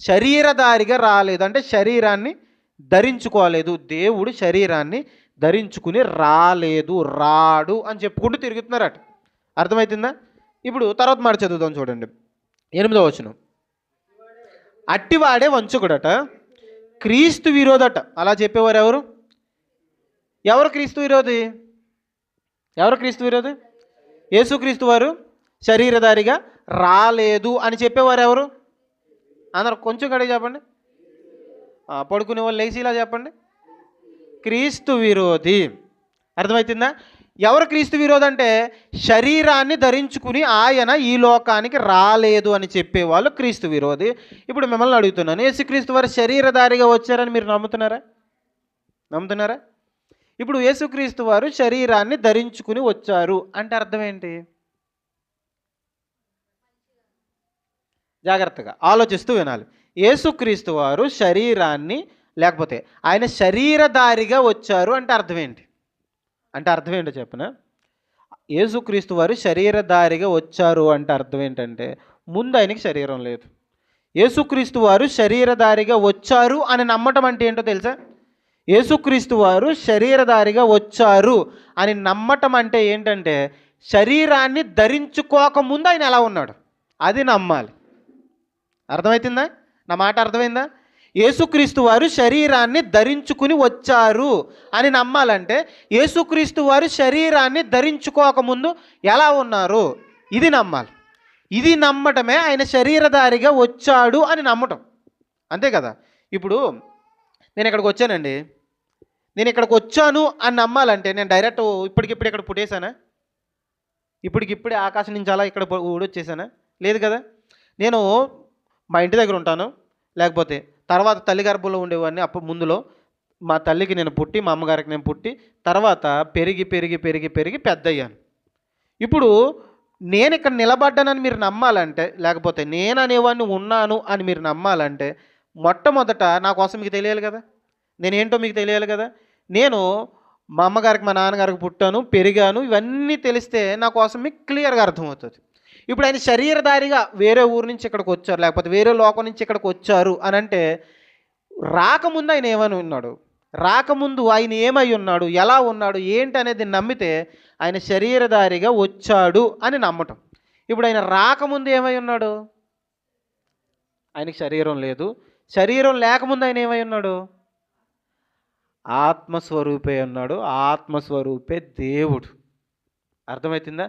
శరీరధారిగా రాలేదు అంటే శరీరాన్ని ధరించుకోలేదు. దేవుడు శరీరాన్ని ధరించుకుని రాలేదు, రాడు అని చెప్పుకుంటూ తిరుగుతున్నారట. అర్థమవుతుందా? ఇప్పుడు తర్వాత మాట చదువుదాం చూడండి, 8వ వచనం. అట్టివాడే వంచకుడట, క్రీస్తు విరోధట. అలా చెప్పేవారు ఎవరు? ఎవరు క్రీస్తు విరోధి? ఎవరు క్రీస్తు విరోధి? యేసుక్రీస్తు వారు శరీరధారిగా రాలేదు అని చెప్పేవారు ఎవరు? అందరూ కొంచెం గడికి చెప్పండి. పడుకునే వాళ్ళు లేచి ఇలా చెప్పండి, క్రీస్తు విరోధి. అర్థమవుతుందా? ఎవరు క్రీస్తు విరోధి అంటే శరీరాన్ని ధరించుకుని ఆయన ఈ లోకానికి రాలేదు అని చెప్పేవాళ్ళు క్రీస్తు విరోధి. ఇప్పుడు మిమ్మల్ని అడుగుతున్నాను, యేసుక్రీస్తు వారు శరీరధారిగా వచ్చారని మీరు నమ్ముతున్నారా? ఇప్పుడు యేసుక్రీస్తు వారు శరీరాన్ని ధరించుకుని వచ్చారు అంటే అర్థం ఏంటి? జాగ్రత్తగా ఆలోచిస్తూ వినాలి. యేసుక్రీస్తు వారు శరీరాన్ని, లేకపోతే ఆయన శరీరధారిగా వచ్చారు అంటే అర్థం ఏంటి? అంటే అర్థం ఏంటో చెప్పిన, యేసుక్రీస్తు వారు శరీరధారిగా వచ్చారు అంటే అర్థం ఏంటంటే ముందు ఆయనకి శరీరం లేదు. యేసుక్రీస్తు వారు శరీరధారిగా వచ్చారు అని నమ్మటం అంటే ఏంటో తెలుసా? యేసుక్రీస్తు వారు శరీరధారిగా వచ్చారు అని నమ్మటం అంటే ఏంటంటే శరీరాన్ని ధరించుకోకముందు ఆయన ఎలా ఉన్నాడు అది నమ్మాలి. అర్థమవుతుందా? నా మాట అర్థమైందా? యేసుక్రీస్తు వారు శరీరాన్ని ధరించుకుని వచ్చారు అని నమ్మాలంటే యేసుక్రీస్తు వారు శరీరాన్ని ధరించుకోకముందు ఎలా ఉన్నారు ఇది నమ్మాలి. ఇది నమ్మటమే ఆయన శరీరధారిగా వచ్చాడు అని నమ్మటం, అంతే కదా. ఇప్పుడు నేను ఇక్కడికి వచ్చానండి, నేను ఇక్కడికి వచ్చాను అని నమ్మాలంటే నేను డైరెక్ట్ ఇప్పటికిప్పుడు ఇక్కడ పుట్టేశానా? ఇప్పటికిప్పుడే ఆకాశం నుంచి అలా ఇక్కడ ఊడొచ్చేసానా? లేదు కదా. నేను మా ఇంటి దగ్గర ఉంటాను, లేకపోతే తర్వాత తల్లి గర్భంలో ఉండేవాడిని. అప్పుడు ముందులో మా తల్లికి నేను పుట్టి, మా అమ్మగారికి నేను పుట్టి, తర్వాత పెరిగి పెరిగి పెరిగి పెరిగి పెద్ద అయ్యాను. ఇప్పుడు నేను ఇక్కడ నిలబడ్డానని మీరు నమ్మాలంటే, లేకపోతే నేను అనేవాడిని ఉన్నాను అని మీరు నమ్మాలంటే మొట్టమొదట నా కోసం మీకు తెలియాలి కదా, నేనేంటో మీకు తెలియాలి కదా. నేను మా అమ్మగారికి మా నాన్నగారికి పుట్టాను, పెరిగాను, ఇవన్నీ తెలిస్తే నా కోసం మీకు క్లియర్గా అర్థమవుతుంది. ఇప్పుడు ఆయన శరీరధారిగా వేరే ఊరు నుంచి ఇక్కడికి వచ్చారు, లేకపోతే వేరే లోకం నుంచి ఇక్కడికి వచ్చారు అని అంటే రాకముందు ఆయన ఏమని ఉన్నాడు, రాకముందు ఆయన ఏమై ఉన్నాడు, ఎలా ఉన్నాడు, ఏంటి అనేది నమ్మితే ఆయన శరీరధారిగా వచ్చాడు అని నమ్మటం. ఇప్పుడు ఆయన రాకముందు ఏమై ఉన్నాడు? ఆయనకి శరీరం లేదు. శరీరం లేకముందు ఆయన ఏమై ఉన్నాడు? ఆత్మస్వరూపే ఉన్నాడు. ఆత్మస్వరూపే దేవుడు. అర్థమవుతుందా?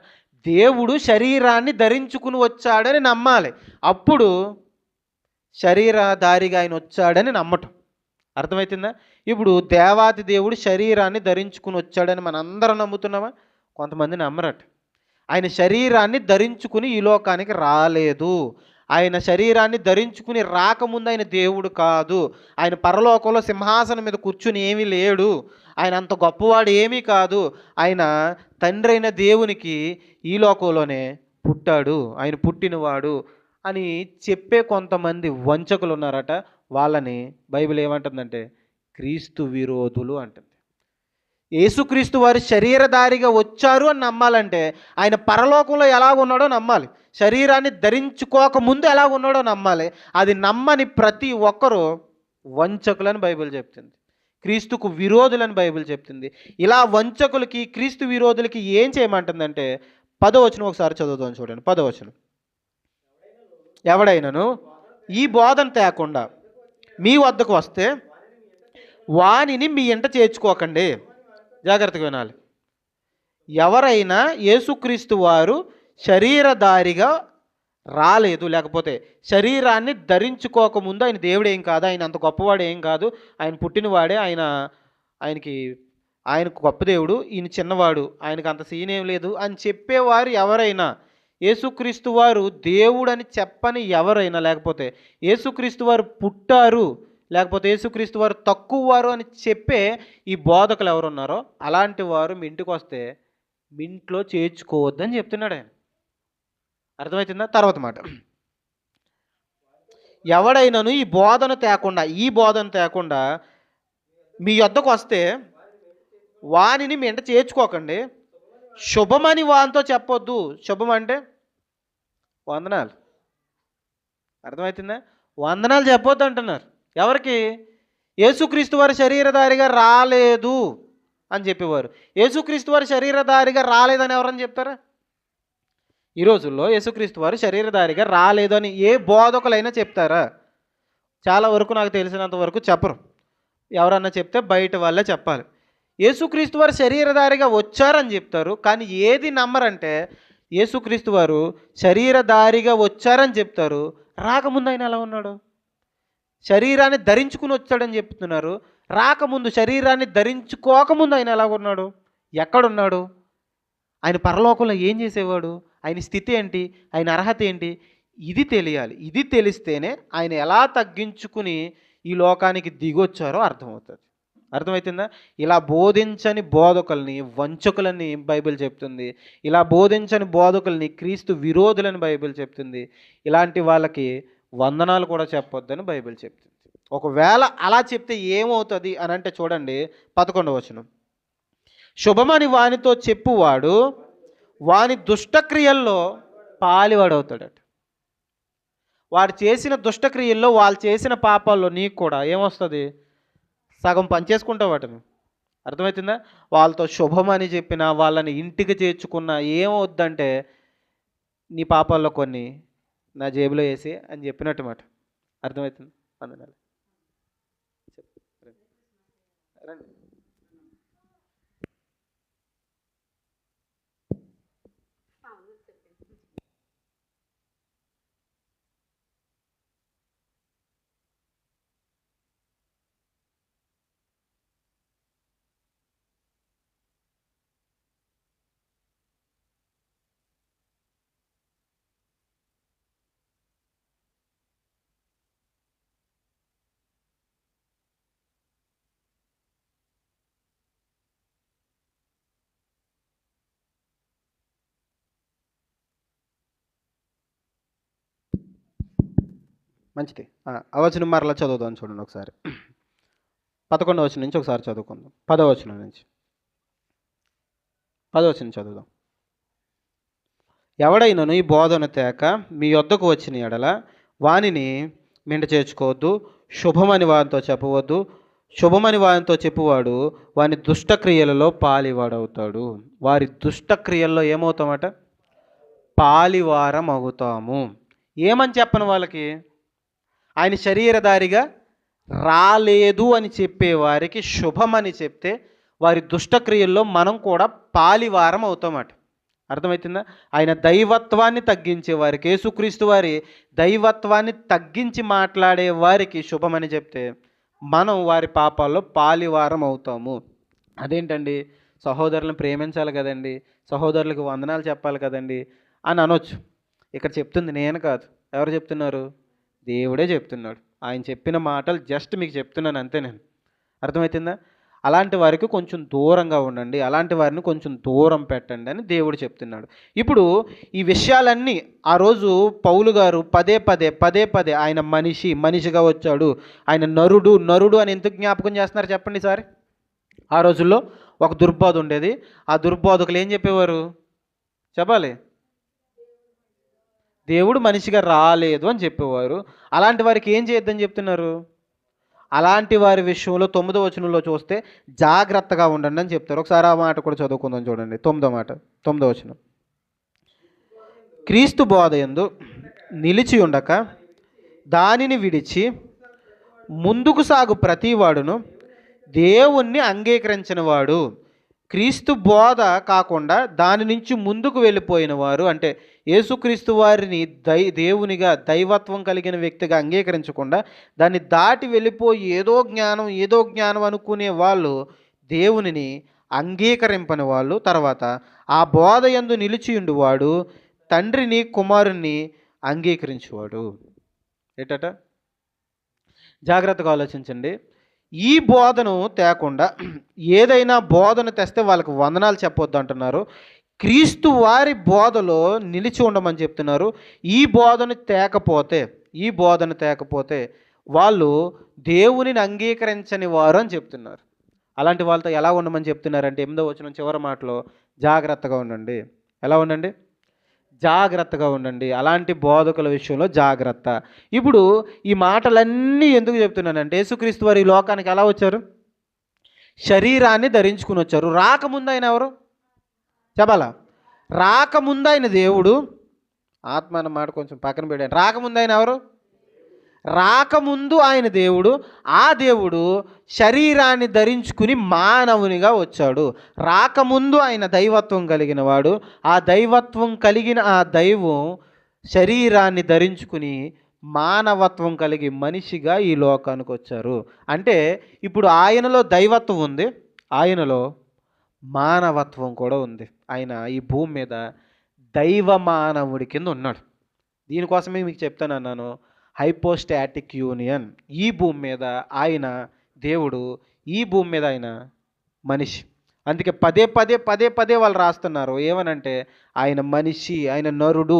దేవుడు శరీరాన్ని ధరించుకుని వచ్చాడని నమ్మాలి, అప్పుడు శరీరధారిగా ఆయన వచ్చాడని నమ్మటం. అర్థమవుతుందా? ఇప్పుడు దేవాతి దేవుడు శరీరాన్ని ధరించుకుని వచ్చాడని మనందరం నమ్ముతున్నామా? కొంతమంది నమ్మరట. ఆయన శరీరాన్ని ధరించుకుని ఈ లోకానికి రాలేదు. ఆయన శరీరాన్ని ధరించుకుని రాకముందు ఆయన దేవుడు కాదు. ఆయన పరలోకంలో సింహాసనం మీద కూర్చుని ఏమీ లేడు. ఆయన అంత గొప్పవాడు ఏమీ కాదు. ఆయన తండ్రి అయిన దేవునికి ఈ లోకంలోనే పుట్టాడు, ఆయన పుట్టినవాడు అని చెప్పే కొంతమంది వంచకులు ఉన్నారట. వాళ్ళని బైబిల్ ఏమంటుందంటే క్రీస్తు విరోధులు అంటుంది. యేసుక్రీస్తు వారి శరీరధారిగా వచ్చారు అని నమ్మాలంటే ఆయన పరలోకంలో ఎలా ఉన్నాడో నమ్మాలి, శరీరాన్ని ధరించుకోక ముందు ఎలా ఉన్నాడో నమ్మాలి. అది నమ్మని ప్రతి ఒక్కరూ వంచకులని బైబిల్ చెప్తుంది, క్రీస్తుకు విరోధులని బైబిల్ చెప్తుంది. ఇలా వంచకులకి క్రీస్తు విరోధులకి ఏం చేయమంటుందంటే 10వ వచనం ఒకసారి చదువుతాం చూడండి. 10వ వచనం, ఎవడైనను ఈ బోధన తేకుండా మీ వద్దకు వస్తే వానిని మీ ఇంట చేర్చుకోకండి. జాగ్రత్తగా వినాలి. ఎవరైనా యేసుక్రీస్తు వారు శరీరధారిగా రాలేదు, లేకపోతే శరీరాన్ని ధరించుకోకముందు ఆయన దేవుడు ఏం కాదు, ఆయన అంత గొప్పవాడు ఏం కాదు, ఆయన పుట్టినవాడే, ఆయనకు గొప్ప దేవుడు, ఈయన చిన్నవాడు, ఆయనకు అంత సీన్ ఏం లేదు అని చెప్పేవారు ఎవరైనా, యేసుక్రీస్తు వారు దేవుడు అని చెప్పని ఎవరైనా, లేకపోతే యేసుక్రీస్తు వారు పుట్టారు, లేకపోతే యేసుక్రీస్తు వారు తక్కువ వారు అని చెప్పే ఈ బోధకులు ఎవరున్నారో అలాంటి వారు మీ ఇంటికి వస్తే మీ ఇంట్లో చేర్చుకోవద్దని చెప్తున్నాడు ఆయన. అర్థమవుతుందా? తర్వాత మాట, ఎవడైనాను ఈ బోధన తేకుండా మీ యొద్దకు వస్తే వానిని మీ ఇంట చేర్చుకోకండి. శుభమని వానితో చెప్పొద్దు. శుభం అంటే వందనాలు. అర్థమవుతుందా? వందనాలు చెప్పొద్దు అంటున్నారు. ఎవరికి? యేసుక్రీస్తు వారి శరీరధారిగా రాలేదు అని చెప్పేవారు. యేసుక్రీస్తు వారి శరీరధారిగా రాలేదని ఎవరని చెప్తారా? ఈ రోజుల్లో యేసుక్రీస్తు వారు శరీరధారిగా రాలేదు అని ఏ బోధకులైనా చెప్తారా? చాలా వరకు నాకు తెలిసినంత వరకు చెప్పరు. ఎవరన్నా చెప్తే బయట వాళ్ళే చెప్పాలి. యేసుక్రీస్తు వారు శరీరధారిగా వచ్చారని చెప్తారు, కానీ ఏది నమ్మరంటే యేసుక్రీస్తు వారు శరీరధారిగా వచ్చారని చెప్తారు, రాకముందు ఆయన ఎలా ఉన్నాడు? శరీరాన్ని ధరించుకుని వచ్చాడని చెప్తున్నారు, రాకముందు శరీరాన్ని ధరించుకోకముందు ఆయన ఎలా ఉన్నాడు, ఎక్కడున్నాడు, ఆయన పరలోకంలో ఏం చేసేవాడు, ఆయన స్థితి ఏంటి, ఆయన అర్హత ఏంటి, ఇది తెలియాలి. ఇది తెలిస్తేనే ఆయన ఎలా తగ్గించుకుని ఈ లోకానికి దిగొచ్చారో అర్థమవుతుంది. అర్థమవుతుందా? ఇలా బోధించని బోధకుల్ని వంచకులని బైబిల్ చెప్తుంది. ఇలా బోధించని బోధకుల్ని క్రీస్తు విరోధులని బైబిల్ చెప్తుంది. ఇలాంటి వాళ్ళకి వందనాలు కూడా చెప్పొద్దని బైబిల్ చెప్తుంది. ఒకవేళ అలా చెప్తే ఏమవుతుంది అని అంటే చూడండి 11వ వచనం, శుభమని వానితో చెప్పువాడు వాని దుష్టక్రియల్లో పాలివాడవుతాడట. వాడు చేసిన దుష్టక్రియల్లో, వాళ్ళు చేసిన పాపాల్లో నీకు కూడా ఏమొస్తుంది? సగం పనిచేసుకుంటావు వాటిని. అర్థమవుతుందా? వాళ్ళతో శుభమని చెప్పినా, వాళ్ళని ఇంటికి చేర్చుకున్నా ఏమవుద్దంటే నీ పాపాల్లో కొన్ని నా జేబులో వేసి అని చెప్పినట్టు మాట. అర్థమవుతుంది? వందనాలు. మంచిది. ఆ వచనం మరలా చదువుదాం చూడండి ఒకసారి. 11వ వచనం నుంచి ఒకసారి చదువుకుందాం. 10వ వచనం నుంచి 10వ వచనం చదువుదాం. ఎవడైనను ఈ బోధన తేక మీ యొద్దకు వచ్చిన ఎడల వానిని మింట చేర్చుకోవద్దు, శుభమని వానితో చెప్పవద్దు. శుభమని వానితో చెప్పువాడు వాని దుష్టక్రియలలో పాలివాడవుతాడు. వారి దుష్టక్రియల్లో ఏమవుతామట? పాలివారం అవుతాము. ఏమని చెప్పను వాళ్ళకి? ఆయన శరీరధారిగా రాలేదు అని చెప్పేవారికి శుభమని చెప్తే వారి దుష్టక్రియల్లో మనం కూడా పాలివారం అవుతామట. అర్థమవుతుందా? ఆయన దైవత్వాన్ని తగ్గించే వారికి, యేసుక్రీస్తు వారి దైవత్వాన్ని తగ్గించి మాట్లాడే వారికి శుభమని చెప్తే మనం వారి పాపాల్లో పాలివారం అవుతాము. అదేంటండి, సహోదరులను ప్రేమించాలి కదండి, సహోదరులకు వందనాలు చెప్పాలి కదండి అని అనొచ్చు. ఇక్కడ చెప్తుంది నేను కాదు. ఎవరు చెప్తున్నారు? దేవుడే చెప్తున్నాడు. ఆయన చెప్పిన మాటలు జస్ట్ మీకు చెప్తున్నాను అంతే నేను. అర్థమవుతుందా? అలాంటి వారికి కొంచెం దూరంగా ఉండండి, అలాంటి వారిని కొంచెం దూరం పెట్టండి అని దేవుడు చెప్తున్నాడు. ఇప్పుడు ఈ విషయాలన్నీ ఆ రోజు పౌలు గారు పదే పదే ఆయన మనిషిగా వచ్చాడు, ఆయన నరుడు అని ఎందుకు జ్ఞాపకం చేస్తున్నారు చెప్పండి సార్? ఆ రోజుల్లో ఒక దుర్బోధ ఉండేది. ఆ దుర్బోధకులు ఏం చెప్పేవారు చెప్పాలి? దేవుడు మనిషిగా రాలేదు అని చెప్పేవారు. అలాంటి వారికి ఏం చేయొద్దని చెప్తున్నారు? అలాంటి వారి విషయంలో 9వ వచనంలో చూస్తే జాగ్రత్తగా ఉండండి అని చెప్తారు. ఒకసారి ఆ మాట కూడా చదువుకుందాం చూడండి. 9వ వచనం. క్రీస్తు బోధయందు నిలిచి ఉండక దానిని విడిచి ముందుకు సాగు ప్రతివాడును దేవుణ్ణి అంగీకరించిన వాడు. క్రీస్తు బోధ కాకుండా దాని నుంచి ముందుకు వెళ్ళిపోయిన వారు, అంటే యేసుక్రీస్తు వారిని దేవునిగా దైవత్వం కలిగిన వ్యక్తిగా అంగీకరించకుండా దాన్ని దాటి వెళ్ళిపోయి ఏదో జ్ఞానం అనుకునే వాళ్ళు దేవునిని అంగీకరింపని వాళ్ళు. తర్వాత ఆ బోధ యందు నిలిచియుండు వాడు తండ్రిని కుమారుణ్ణి అంగీకరించేవాడు. ఏటట? జాగ్రత్తగా ఆలోచించండి. ఈ బోధను తేకుండా ఏదైనా బోధన తెస్తే వాళ్ళకి వందనాలు చెప్పొద్దు అంటున్నారు. క్రీస్తు వారి బోధలో నిలిచి ఉండమని చెప్తున్నారు. ఈ బోధన తేకపోతే వాళ్ళు దేవునిని అంగీకరించని వారు అని చెప్తున్నారు. అలాంటి వాళ్ళతో ఎలా ఉండమని చెప్తున్నారంటే 8వ వచనం చివరి మాటలో జాగ్రత్తగా ఉండండి. ఎలా ఉండండి? జాగ్రత్తగా ఉండండి. అలాంటి బోధకుల విషయంలో జాగ్రత్త. ఇప్పుడు ఈ మాటలన్నీ ఎందుకు చెప్తున్నానంటే, యేసుక్రీస్తు వారు ఈ లోకానికి ఎలా వచ్చారు? శరీరాన్ని ధరించుకుని వచ్చారు. రాకముందు ఆయన ఎవరు చెప్పాలా? రాకముందు ఆయన దేవుడు. ఆత్మ అన్న మాట కొంచెం పక్కన పెట్టాను. రాకముందు ఆయన ఎవరు? రాకముందు ఆయన దేవుడు. ఆ దేవుడు శరీరాన్ని ధరించుకుని మానవునిగా వచ్చాడు. రాకముందు ఆయన దైవత్వం కలిగిన వాడు. ఆ దైవత్వం కలిగిన ఆ దైవం శరీరాన్ని ధరించుకుని మానవత్వం కలిగి మనిషిగా ఈ లోకానికి వచ్చారు. అంటే ఇప్పుడు ఆయనలో దైవత్వం ఉంది, ఆయనలో మానవత్వం కూడా ఉంది. ఆయన ఈ భూమి మీద దైవ మానవుడి కింద ఉన్నాడు. దీనికోసమే మీకు చెప్తాను అన్నాను, హైపోస్టాటిక్ యూనియన్. ఈ భూమి మీద ఆయన దేవుడు, ఈ భూమి మీద ఆయన మనిషి. అందుకే పదే వాళ్ళు రాస్తున్నారు ఏమనంటే, ఆయన మనిషి, ఆయన నరుడు,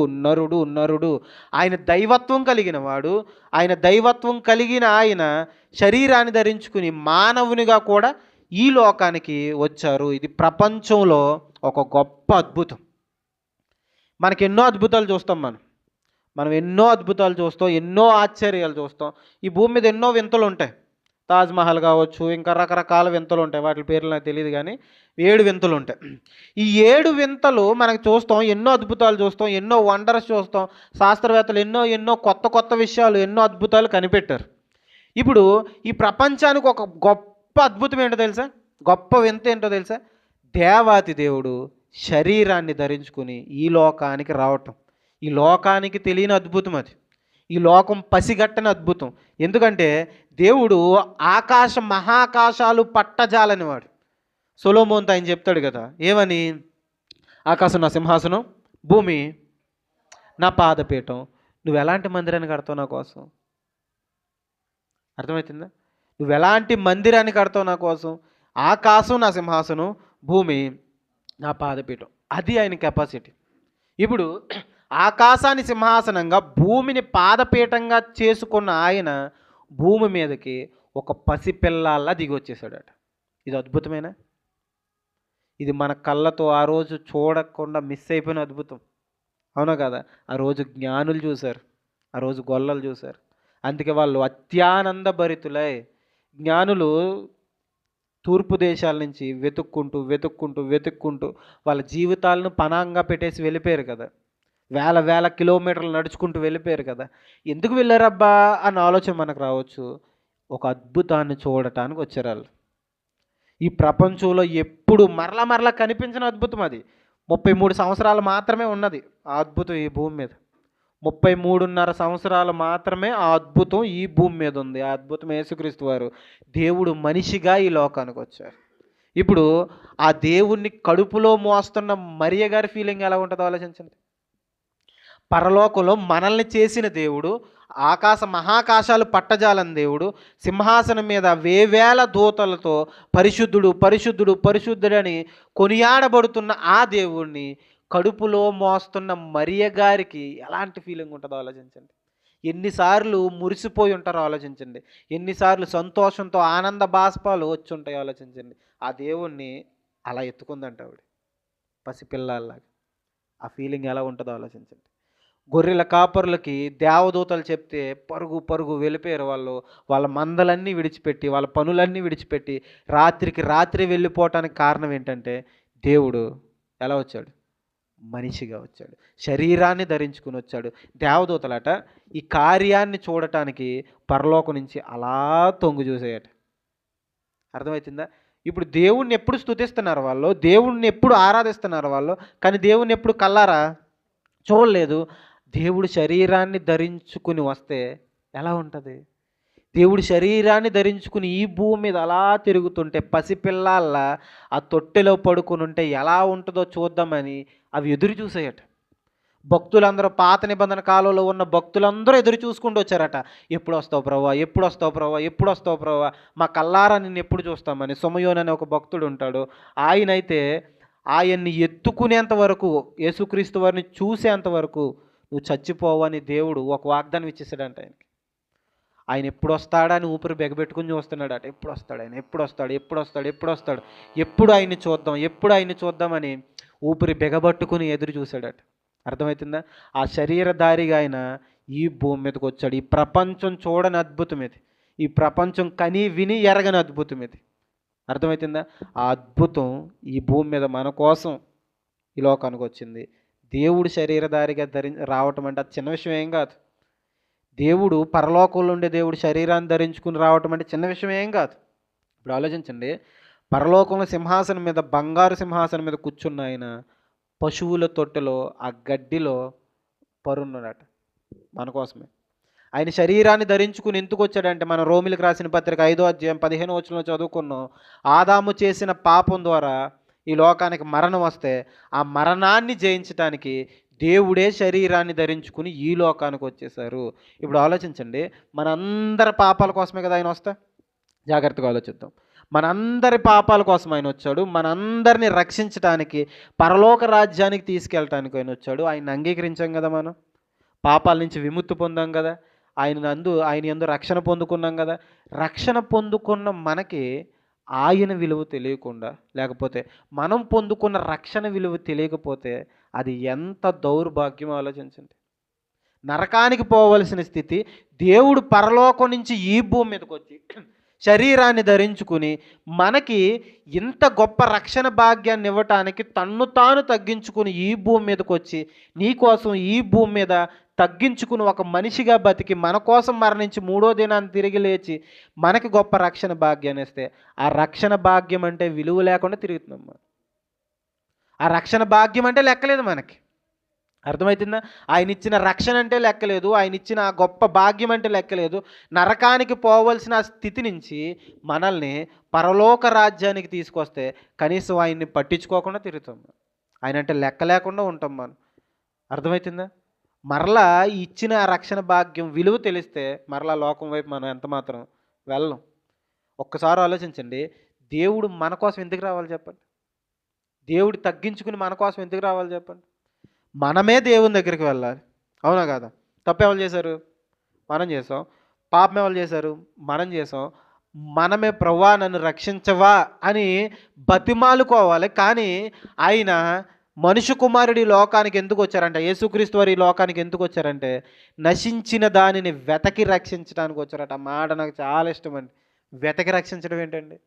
ఆయన దైవత్వం కలిగిన వాడు. ఆయన దైవత్వం కలిగిన ఆయన శరీరాన్ని ధరించుకుని మానవునిగా కూడా ఈ లోకానికి వచ్చారు. ఇది ప్రపంచంలో ఒక గొప్ప అద్భుతం. మనకి ఎన్నో అద్భుతాలు చూస్తాం. మనం ఎన్నో అద్భుతాలు చూస్తాం, ఎన్నో ఆశ్చర్యాలు చూస్తాం. ఈ భూమి మీద ఎన్నో వింతలు ఉంటాయి. తాజ్మహల్ కావచ్చు, ఇంకా రకరకాల వింతలు ఉంటాయి. వాటి పేర్లు నాకు తెలియదు, కానీ 7 వింతలు ఉంటాయి. ఈ 7 వింతలు మనకు చూస్తాం, ఎన్నో అద్భుతాలు చూస్తాం, ఎన్నో వండర్స్ చూస్తాం. శాస్త్రవేత్తలు ఎన్నో కొత్త విషయాలు, ఎన్నో అద్భుతాలు కనిపెట్టారు. ఇప్పుడు ఈ ప్రపంచానికి ఒక గొప్ప గొప్ప అద్భుతం ఏంటో తెలుసా? గొప్ప వింత ఏంటో తెలుసా? దేవాతి దేవుడు శరీరాన్ని ధరించుకుని ఈ లోకానికి రావటం. ఈ లోకానికి తెలియని అద్భుతం అది. ఈ లోకం పసిగట్టని అద్భుతం. ఎందుకంటే దేవుడు మహాకాశాలు పట్టజాలని వాడు. సొలొమోనుతో ఆయన చెప్తాడు కదా, ఏమని? ఆకాశం నా సింహాసనం, భూమి నా పాదపీఠం. నువ్వు ఎలాంటి మందిరాన్ని కడతావు నా కోసం? అర్థమవుతుందా? నువ్వు ఎలాంటి మందిరాన్ని కడతావు నా కోసం? ఆకాశం నా సింహాసనం, భూమి నా పాదపీఠం. అది ఆయన కెపాసిటీ. ఇప్పుడు ఆకాశాన్ని సింహాసనంగా, భూమిని పాదపీఠంగా చేసుకున్న ఆయన భూమి మీదకి ఒక పసిపిల్లల్లా దిగి వచ్చేసాడట. ఇది అద్భుతమేనా? ఇది మన కళ్ళతో ఆ రోజు చూడకుండా మిస్ అయిపోయిన అద్భుతం, అవునా కదా? ఆ రోజు జ్ఞానులు చూశారు, ఆ రోజు గొల్లలు చూశారు. అందుకే వాళ్ళు అత్యానంద భరితులై, జ్ఞానులు తూర్పు దేశాల నుంచి వెతుక్కుంటూ వెతుక్కుంటూ వెతుక్కుంటూ వాళ్ళ జీవితాలను పణంగా పెట్టేసి వెళ్ళిపోయారు కదా. వేల వేల కిలోమీటర్లు నడుచుకుంటూ వెళ్ళిపోయారు కదా. ఎందుకు వెళ్ళారబ్బా అన్న ఆలోచన మనకు రావచ్చు. ఒక అద్భుతాన్ని చూడటానికి వచ్చారు వాళ్ళు. ఈ ప్రపంచంలో ఎప్పుడు మరలా కనిపించిన అద్భుతం అది. 33 సంవత్సరాలు మాత్రమే ఉన్నది ఆ అద్భుతం ఈ భూమి మీద. 33.5 సంవత్సరాలు మాత్రమే ఆ అద్భుతం ఈ భూమి మీద ఉంది. ఆ అద్భుతం యేసుక్రీస్తు వారు దేవుడు మనిషిగా ఈ లోకానికి వచ్చారు. ఇప్పుడు ఆ దేవుణ్ణి కడుపులో మోస్తున్న మరియ గారి ఫీలింగ్ ఎలా ఉంటుందో ఆలోచించండి. పరలోకంలో మనల్ని చేసిన దేవుడు, మహాకాశాలు పట్టజాలని దేవుడు, సింహాసనం మీద వేవేల దూతలతో పరిశుద్ధుడు పరిశుద్ధుడు పరిశుద్ధుడని కొనియాడబడుతున్న ఆ దేవుణ్ణి కడుపులో మోస్తున్న మరియ గారికి ఎలాంటి ఫీలింగ్ ఉంటుందో ఆలోచించండి. ఎన్నిసార్లు మురిసిపోయి ఉంటారో ఆలోచించండి. ఎన్నిసార్లు సంతోషంతో ఆనంద బాష్పాలు వచ్చి ఉంటాయో ఆలోచించండి. ఆ దేవుణ్ణి అలా ఎత్తుకుందంట ఆవిడ, పసిపిల్లలాగా. ఆ ఫీలింగ్ ఎలా ఉంటుందో ఆలోచించండి. గొర్రెల కాపరులకి దేవదూతలు చెప్తే పరుగు పరుగు వెళ్ళిపోయారు వాళ్ళు. వాళ్ళ మందలన్నీ విడిచిపెట్టి, వాళ్ళ పనులన్నీ విడిచిపెట్టి రాత్రికి రాత్రి వెళ్ళిపోవటానికి కారణం ఏంటంటే దేవుడు ఎలా వచ్చాడు? మనిషిగా వచ్చాడు, శరీరాన్ని ధరించుకుని వచ్చాడు. దేవదూతలట ఈ కార్యాన్ని చూడటానికి పరలోకం నుంచి అలా తొంగు చూసేయట. అర్థమవుతుందా? ఇప్పుడు దేవుణ్ణి ఎప్పుడు స్తుతిస్తున్నారు వాళ్ళు, దేవుణ్ణి ఎప్పుడు ఆరాధిస్తున్నారు వాళ్ళు, కానీ దేవుణ్ణి ఎప్పుడు కల్లారా చూడలేదు. దేవుడు శరీరాన్ని ధరించుకుని వస్తే ఎలా ఉంటుంది? దేవుడు శరీరాన్ని ధరించుకుని ఈ భూమి మీద అలా తిరుగుతుంటే పసిపిల్లల్లా ఆ తొట్టెలో పడుకుని ఉంటే ఎలా ఉంటుందో చూద్దామని అవి ఎదురు చూసాయట. భక్తులందరూ, పాత నిబంధన కాలంలో ఉన్న భక్తులందరూ ఎదురు చూసుకుంటూ వచ్చారట. ఎప్పుడు వస్తావు ప్రభువా, ఎప్పుడు వస్తావు ప్రభువా, ఎప్పుడు వస్తావు ప్రభువా, మా కల్లారా నిన్ను ఎప్పుడు చూస్తామని. సొమయోన్ అనే ఒక భక్తుడు ఉంటాడు. ఆయనైతే ఆయన్ని ఎత్తుకునేంత వరకు, యేసుక్రీస్తు వారిని చూసేంత వరకు నువ్వు చచ్చిపోవని దేవుడు ఒక వాగ్దానం ఇచ్చేసాడంట ఆయనకి. ఆయన ఎప్పుడు వస్తాడని ఊపిరి బెగబెట్టుకుని చూస్తున్నాడట. ఎప్పుడు వస్తాడు ఆయన, ఎప్పుడు వస్తాడు, ఎప్పుడు వస్తాడు, ఎప్పుడు వస్తాడు, ఎప్పుడు ఆయన్ని చూద్దాం, ఎప్పుడు ఆయన్ని చూద్దామని ఊపిరి బెగబట్టుకుని ఎదురు చూశాడట. అర్థమవుతుందా? ఆ శరీరధారిగా ఆయన ఈ భూమి మీదకి వచ్చాడు. ఈ ప్రపంచం చూడని అద్భుతం ఇది, ఈ ప్రపంచం కని విని ఎరగని అద్భుతం ఇది. అర్థమవుతుందా? ఆ అద్భుతం ఈ భూమి మీద మన కోసం ఈ లోకానికి వచ్చింది. దేవుడు శరీరధారిగా రావటం అంటే అది చిన్న విషయం ఏం కాదు. దేవుడు పరలోకంలో ఉండే దేవుడు శరీరాన్ని ధరించుకుని రావటం అంటే చిన్న విషయం ఏం కాదు. ఇప్పుడు ఆలోచించండి, పరలోకంలో సింహాసనం మీద, బంగారు సింహాసనం మీద కూర్చున్న ఆయన పశువుల తొట్టెలో ఆ గడ్డిలో పరున్నాడట మన కోసమే. ఆయన శరీరాన్ని ధరించుకుని ఎందుకు వచ్చాడంటే, మన రోమిలకు రాసిన పత్రిక 5వ అధ్యాయం 15వ వచనంలో చదువుకున్నాం. ఆదాము చేసిన పాపం ద్వారా ఈ లోకానికి మరణం వస్తే ఆ మరణాన్ని జయించడానికి దేవుడే శరీరాన్ని ధరించుకుని ఈ లోకానికి వచ్చేసారు. ఇప్పుడు ఆలోచించండి, మనందరి పాపాల కోసమే కదా ఆయన వస్తా. జాగ్రత్తగా ఆలోచిద్దాం. మనందరి పాపాల కోసం ఆయన వచ్చాడు. మనందరినీ రక్షించడానికి, పరలోక రాజ్యానికి తీసుకెళ్ళటానికి ఆయన వచ్చాడు. ఆయన అంగీకరించాం కదా, మనం పాపాల నుంచి విముక్తి పొందాం కదా, ఆయన యందు రక్షణ పొందుకున్నాం కదా. రక్షణ పొందుకున్న మనకి ఆయన విలువ తెలియకుండా, లేకపోతే మనం పొందుకున్న రక్షణ విలువ తెలియకపోతే అది ఎంత దౌర్భాగ్యం ఆలోచించండి. నరకానికి పోవలసిన స్థితి దేవుడు పరలోకం నుంచి ఈ భూమి మీదకి వచ్చి శరీరాన్ని ధరించుకుని మనకి ఇంత గొప్ప రక్షణ భాగ్యాన్ని ఇవ్వటానికి తన్ను తాను తగ్గించుకుని ఈ భూమి మీదకి వచ్చి నీ కోసం ఈ భూమి మీద తగ్గించుకుని ఒక మనిషిగా బతికి మన కోసం మరణించి మూడో దినాన్ని తిరిగి లేచి మనకి గొప్ప రక్షణ భాగ్యాన్ని ఇస్తే ఆ రక్షణ భాగ్యం అంటే విలువ లేకుండా తిరుగుతున్నాం మనం. ఆ రక్షణ భాగ్యం అంటే లెక్కలేదు మనకి. అర్థమవుతుందా? ఆయన ఇచ్చిన రక్షణ అంటే లెక్కలేదు, ఆయన ఇచ్చిన ఆ గొప్ప భాగ్యం అంటే లెక్కలేదు. నరకానికి పోవలసిన ఆ స్థితి నుంచి మనల్ని పరలోక రాజ్యానికి తీసుకొస్తే కనీసం ఆయన్ని పట్టించుకోకుండా తిరుగుతాం. ఆయన అంటే లెక్క లేకుండా ఉంటాం మనం. అర్థమవుతుందా? మరలా ఇచ్చిన ఆ రక్షణ భాగ్యం విలువ తెలిస్తే మరలా లోకం వైపు మనం ఎంత మాత్రం వెళ్ళం. ఒక్కసారి ఆలోచించండి, దేవుడు మన కోసం ఎందుకు రావాలి చెప్పండి? దేవుడు తగ్గించుకుని మన కోసం ఎందుకు రావాలి చెప్పండి? మనమే దేవుని దగ్గరికి వెళ్ళాలి, అవునా కాదా? తప్పు ఎవరు చేశారు? మనం చేసాం. పాపం ఎవరు చేశారు? మనం చేసాం. మనమే ప్రభువా నన్ను రక్షించవా అని బతిమాలుకోవాలి. కానీ ఆయన మనుష్య కుమారుడు ఈ లోకానికి ఎందుకు వచ్చారంటే, యేసుక్రీస్తు వారు ఈ లోకానికి ఎందుకు వచ్చారంటే నశించిన దానిని వెతకి రక్షించడానికి వచ్చారట. ఆ మాట నాకు చాలా ఇష్టం అండి. వెతకి రక్షించడం ఏంటండి?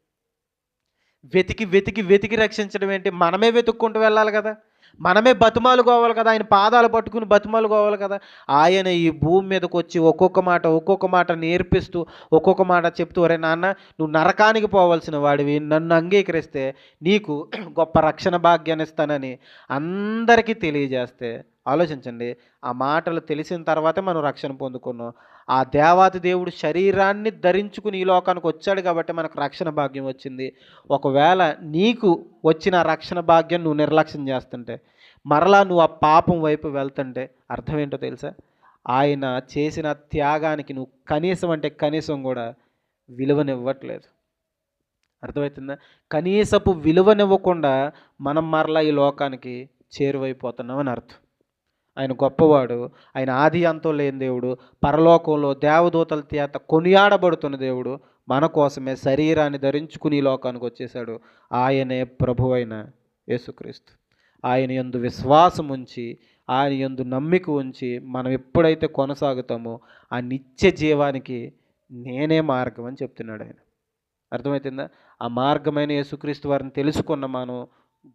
వెతికి వెతికి వెతికి రక్షించడం ఏంటి? మనమే వెతుక్కుంటూ వెళ్ళాలి కదా, మనమే బతిమాలుకోవాలి కదా, ఆయన పాదాలు పట్టుకుని బతిమాలుకోవాలి కదా. ఆయన ఈ భూమి మీదకి వచ్చి ఒక్కొక్క మాట నేర్పిస్తూ ఒక్కొక్క మాట చెప్తూ, ఒరే నాన్న నువ్వు నరకానికి పోవాల్సిన వాడివి, నన్ను అంగీకరిస్తే నీకు గొప్ప రక్షణ భాగ్యాన్ని ఇస్తానని అందరికీ తెలియజేస్తే ఆలోచించండి. ఆ మాటలు తెలిసిన తర్వాతే మనం రక్షణ పొందుకున్నాం. ఆ దేవాతి దేవుడు శరీరాన్ని ధరించుకుని ఈ లోకానికి వచ్చాడు కాబట్టి మనకు రక్షణ భాగ్యం వచ్చింది. ఒకవేళ నీకు వచ్చిన రక్షణ భాగ్యం నువ్వు నిర్లక్ష్యం చేస్తుంటే, మరలా నువ్వు ఆ పాపం వైపు వెళ్తుంటే అర్థం ఏంటో తెలుసా? ఆయన చేసిన త్యాగానికి నువ్వు కనీసం అంటే కనీసం కూడా విలువనివ్వట్లేదు. అర్థమవుతుందా? కనీసపు విలువనివ్వకుండా మనం మరలా ఈ లోకానికి చేరువైపోతున్నామని అర్థం. ఆయన గొప్పవాడు, ఆయన ఆది అంతం లేని దేవుడు, పరలోకంలో దేవదూతల చేత కొనియాడబడుతున్న దేవుడు మన కోసమే శరీరాన్ని ధరించుకుని ఈ లోకానికి వచ్చేసాడు. ఆయనే ప్రభువైన యేసుక్రీస్తు. ఆయన యందు విశ్వాసం ఉంచి, ఆయన యందు నమ్మిక ఉంచి మనం ఎప్పుడైతే కొనసాగుతామో ఆ నిత్య జీవానికి నేనే మార్గం అని చెప్తున్నాడు ఆయన. అర్థమవుతుందా? ఆ మార్గమైన యేసుక్రీస్తు వారిని తెలుసుకున్న మనం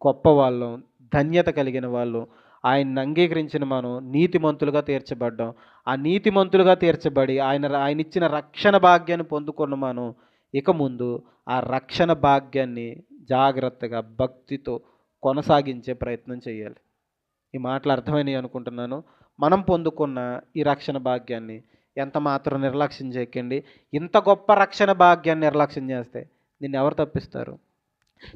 గొప్పవాళ్ళం, ధన్యత కలిగిన వాళ్ళు. ఆయన్ని అంగీకరించిన మనం నీతిమంతులుగా తీర్చబడ్డాం. ఆ నీతిమంతులుగా తీర్చబడి ఆయన ఇచ్చిన రక్షణ భాగ్యాన్ని పొందుకున్న మనం ఇక ముందు ఆ రక్షణ భాగ్యాన్ని జాగ్రత్తగా భక్తితో కొనసాగించే ప్రయత్నం చేయాలి. ఈ మాటలు అర్థమైనవి అనుకుంటున్నాను. మనం పొందుకున్న ఈ రక్షణ భాగ్యాన్ని ఎంత మాత్రం నిర్లక్ష్యం చేయకండి. ఇంత గొప్ప రక్షణ భాగ్యాన్ని నిర్లక్ష్యం చేస్తే నిన్ను ఎవరు తప్పిస్తారు?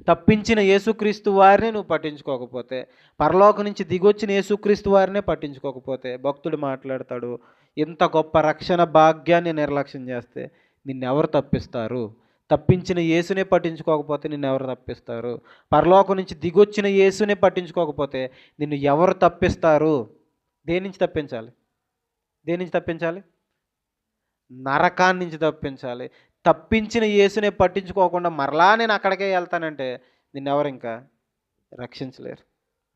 తప్పించిన యేసుక్రీస్తు వారిని నువ్వు పట్టించుకోకపోతే, పరలోకం నుంచి దిగొచ్చిన యేసుక్రీస్తు వారినే పట్టించుకోకపోతే భక్తుడు మాట్లాడతాడు, ఇంత గొప్ప రక్షణ భాగ్యాన్ని నిర్లక్ష్యం చేస్తే నిన్నెవరు తప్పిస్తారు? తప్పించిన యేసునే పట్టించుకోకపోతే నిన్నెవరు తప్పిస్తారు? పరలోకం నుంచి దిగొచ్చిన యేసునే పట్టించుకోకపోతే నిన్ను ఎవరు తప్పిస్తారు? దేని నుంచి తప్పించాలి? దేని నుంచి తప్పించాలి? నరకాన్ని నుంచి తప్పించాలి. తప్పించిన యేసునే పట్టించుకోకుండా మరలా నేను అక్కడికే వెళ్తానంటే నిన్నెవరు ఇంకా రక్షించలేరు.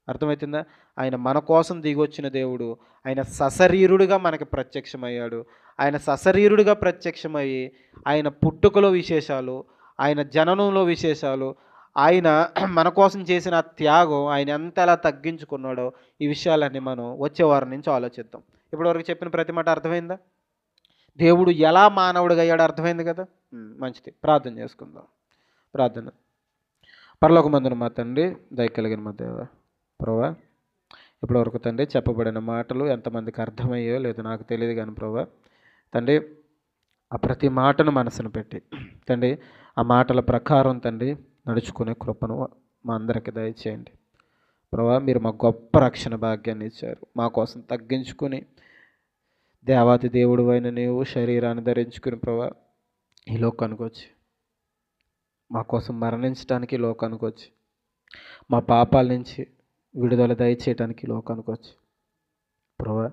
అర్థమవుతుందా? ఆయన మన కోసం దిగొచ్చిన దేవుడు. ఆయన సశరీరుడిగా మనకి ప్రత్యక్షమయ్యాడు. ఆయన సశరీరుడిగా ప్రత్యక్షమయ్యి ఆయన పుట్టుకలో విశేషాలు, ఆయన జననంలో విశేషాలు, ఆయన మన కోసం చేసిన త్యాగం, ఆయన ఎంత ఎలా తగ్గించుకున్నాడో ఈ విషయాలన్నీ మనం వచ్చే వారం నుంచి ఆలోచిద్దాం. ఇప్పటివరకు చెప్పిన ప్రతి మాట అర్థమైందా? దేవుడు ఎలా మానవుడిగా అయ్యాడో అర్థమైంది కదా? మంచిది. ప్రార్థన చేసుకుందాం. ప్రార్థన. పరలోకమందున మా తండ్రి, దయ కలిగిన మా దేవ, ప్రభువా, ఇప్పటివరకు తండ్రి చెప్పబడిన మాటలు ఎంతమందికి అర్థమయ్యో లేదో నాకు తెలియదు కానీ ప్రభువా తండ్రి, ఆ ప్రతి మాటను మనసును పెట్టి తండ్రి ఆ మాటల ప్రకారం తండ్రి నడుచుకునే కృపను మా అందరికీ దయచేయండి. ప్రభువా, మీరు మా గొప్ప రక్షణ భాగ్యాన్ని ఇచ్చారు. మా కోసం తగ్గించుకుని దేవాతి దేవుడు అయిన నీవు శరీరాన్ని ధరించుకుని ప్రభువా ఈ లోకానికి వచ్చి మా కోసం మరణించడానికి లోకానికి వచ్చి మా పాపాల నుంచి విడుదల దయచేయడానికి లోకానికి వచ్చి ప్రభువా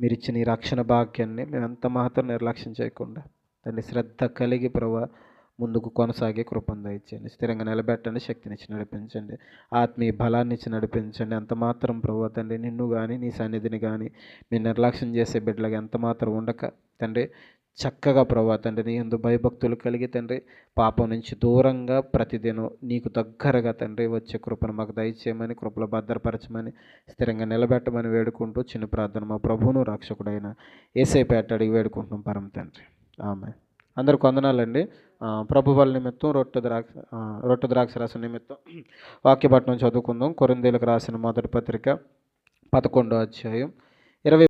మీరు ఇచ్చిన ఈ రక్షణ భాగ్యాన్ని మేము ఎంత మాత్రం నిర్లక్ష్యం చేయకుండా దాన్ని శ్రద్ధ కలిగి ప్రభువా ముందుకు కొనసాగే కృపను దయచేయండి. స్థిరంగా నిలబెట్టండి, శక్తినిచ్చి నడిపించండి, ఆత్మీయ బలాన్ని ఇచ్చి నడిపించండి. ఎంత మాత్రం ప్రభువా తండ్రి నిన్ను కానీ నీ సన్నిధిని కానీ మీరు నిర్లక్ష్యం చేసే బిడ్డలుగా ఎంత మాత్రం ఉండక తండ్రి చక్కగా ప్రభా తండ్రి నీ యందు భయభక్తులు కలిగి తండ్రి పాపం నుంచి దూరంగా ప్రతిదినం నీకు దగ్గరగా తండ్రి వచ్చే కృపను మాకు దయచేయమని, కృపలో భద్రపరచమని, స్థిరంగా నిలబెట్టమని వేడుకుంటూ చిన్న ప్రార్థన మా ప్రభువును రక్షకుడైన యేసయ్య పేట అడిగి వేడుకుంటున్నాం పరమ తండ్రి. ఆమె అందరికి వందనాలండి. ప్రభు వాళ్ళ నిమిత్తం రొట్టె ద్రాక్ష రసం నిమిత్తం వాక్యపట్నం చదువుకుందాం. కొరింథీయులకు రాసిన మొదటి పత్రిక 11వ అధ్యాయం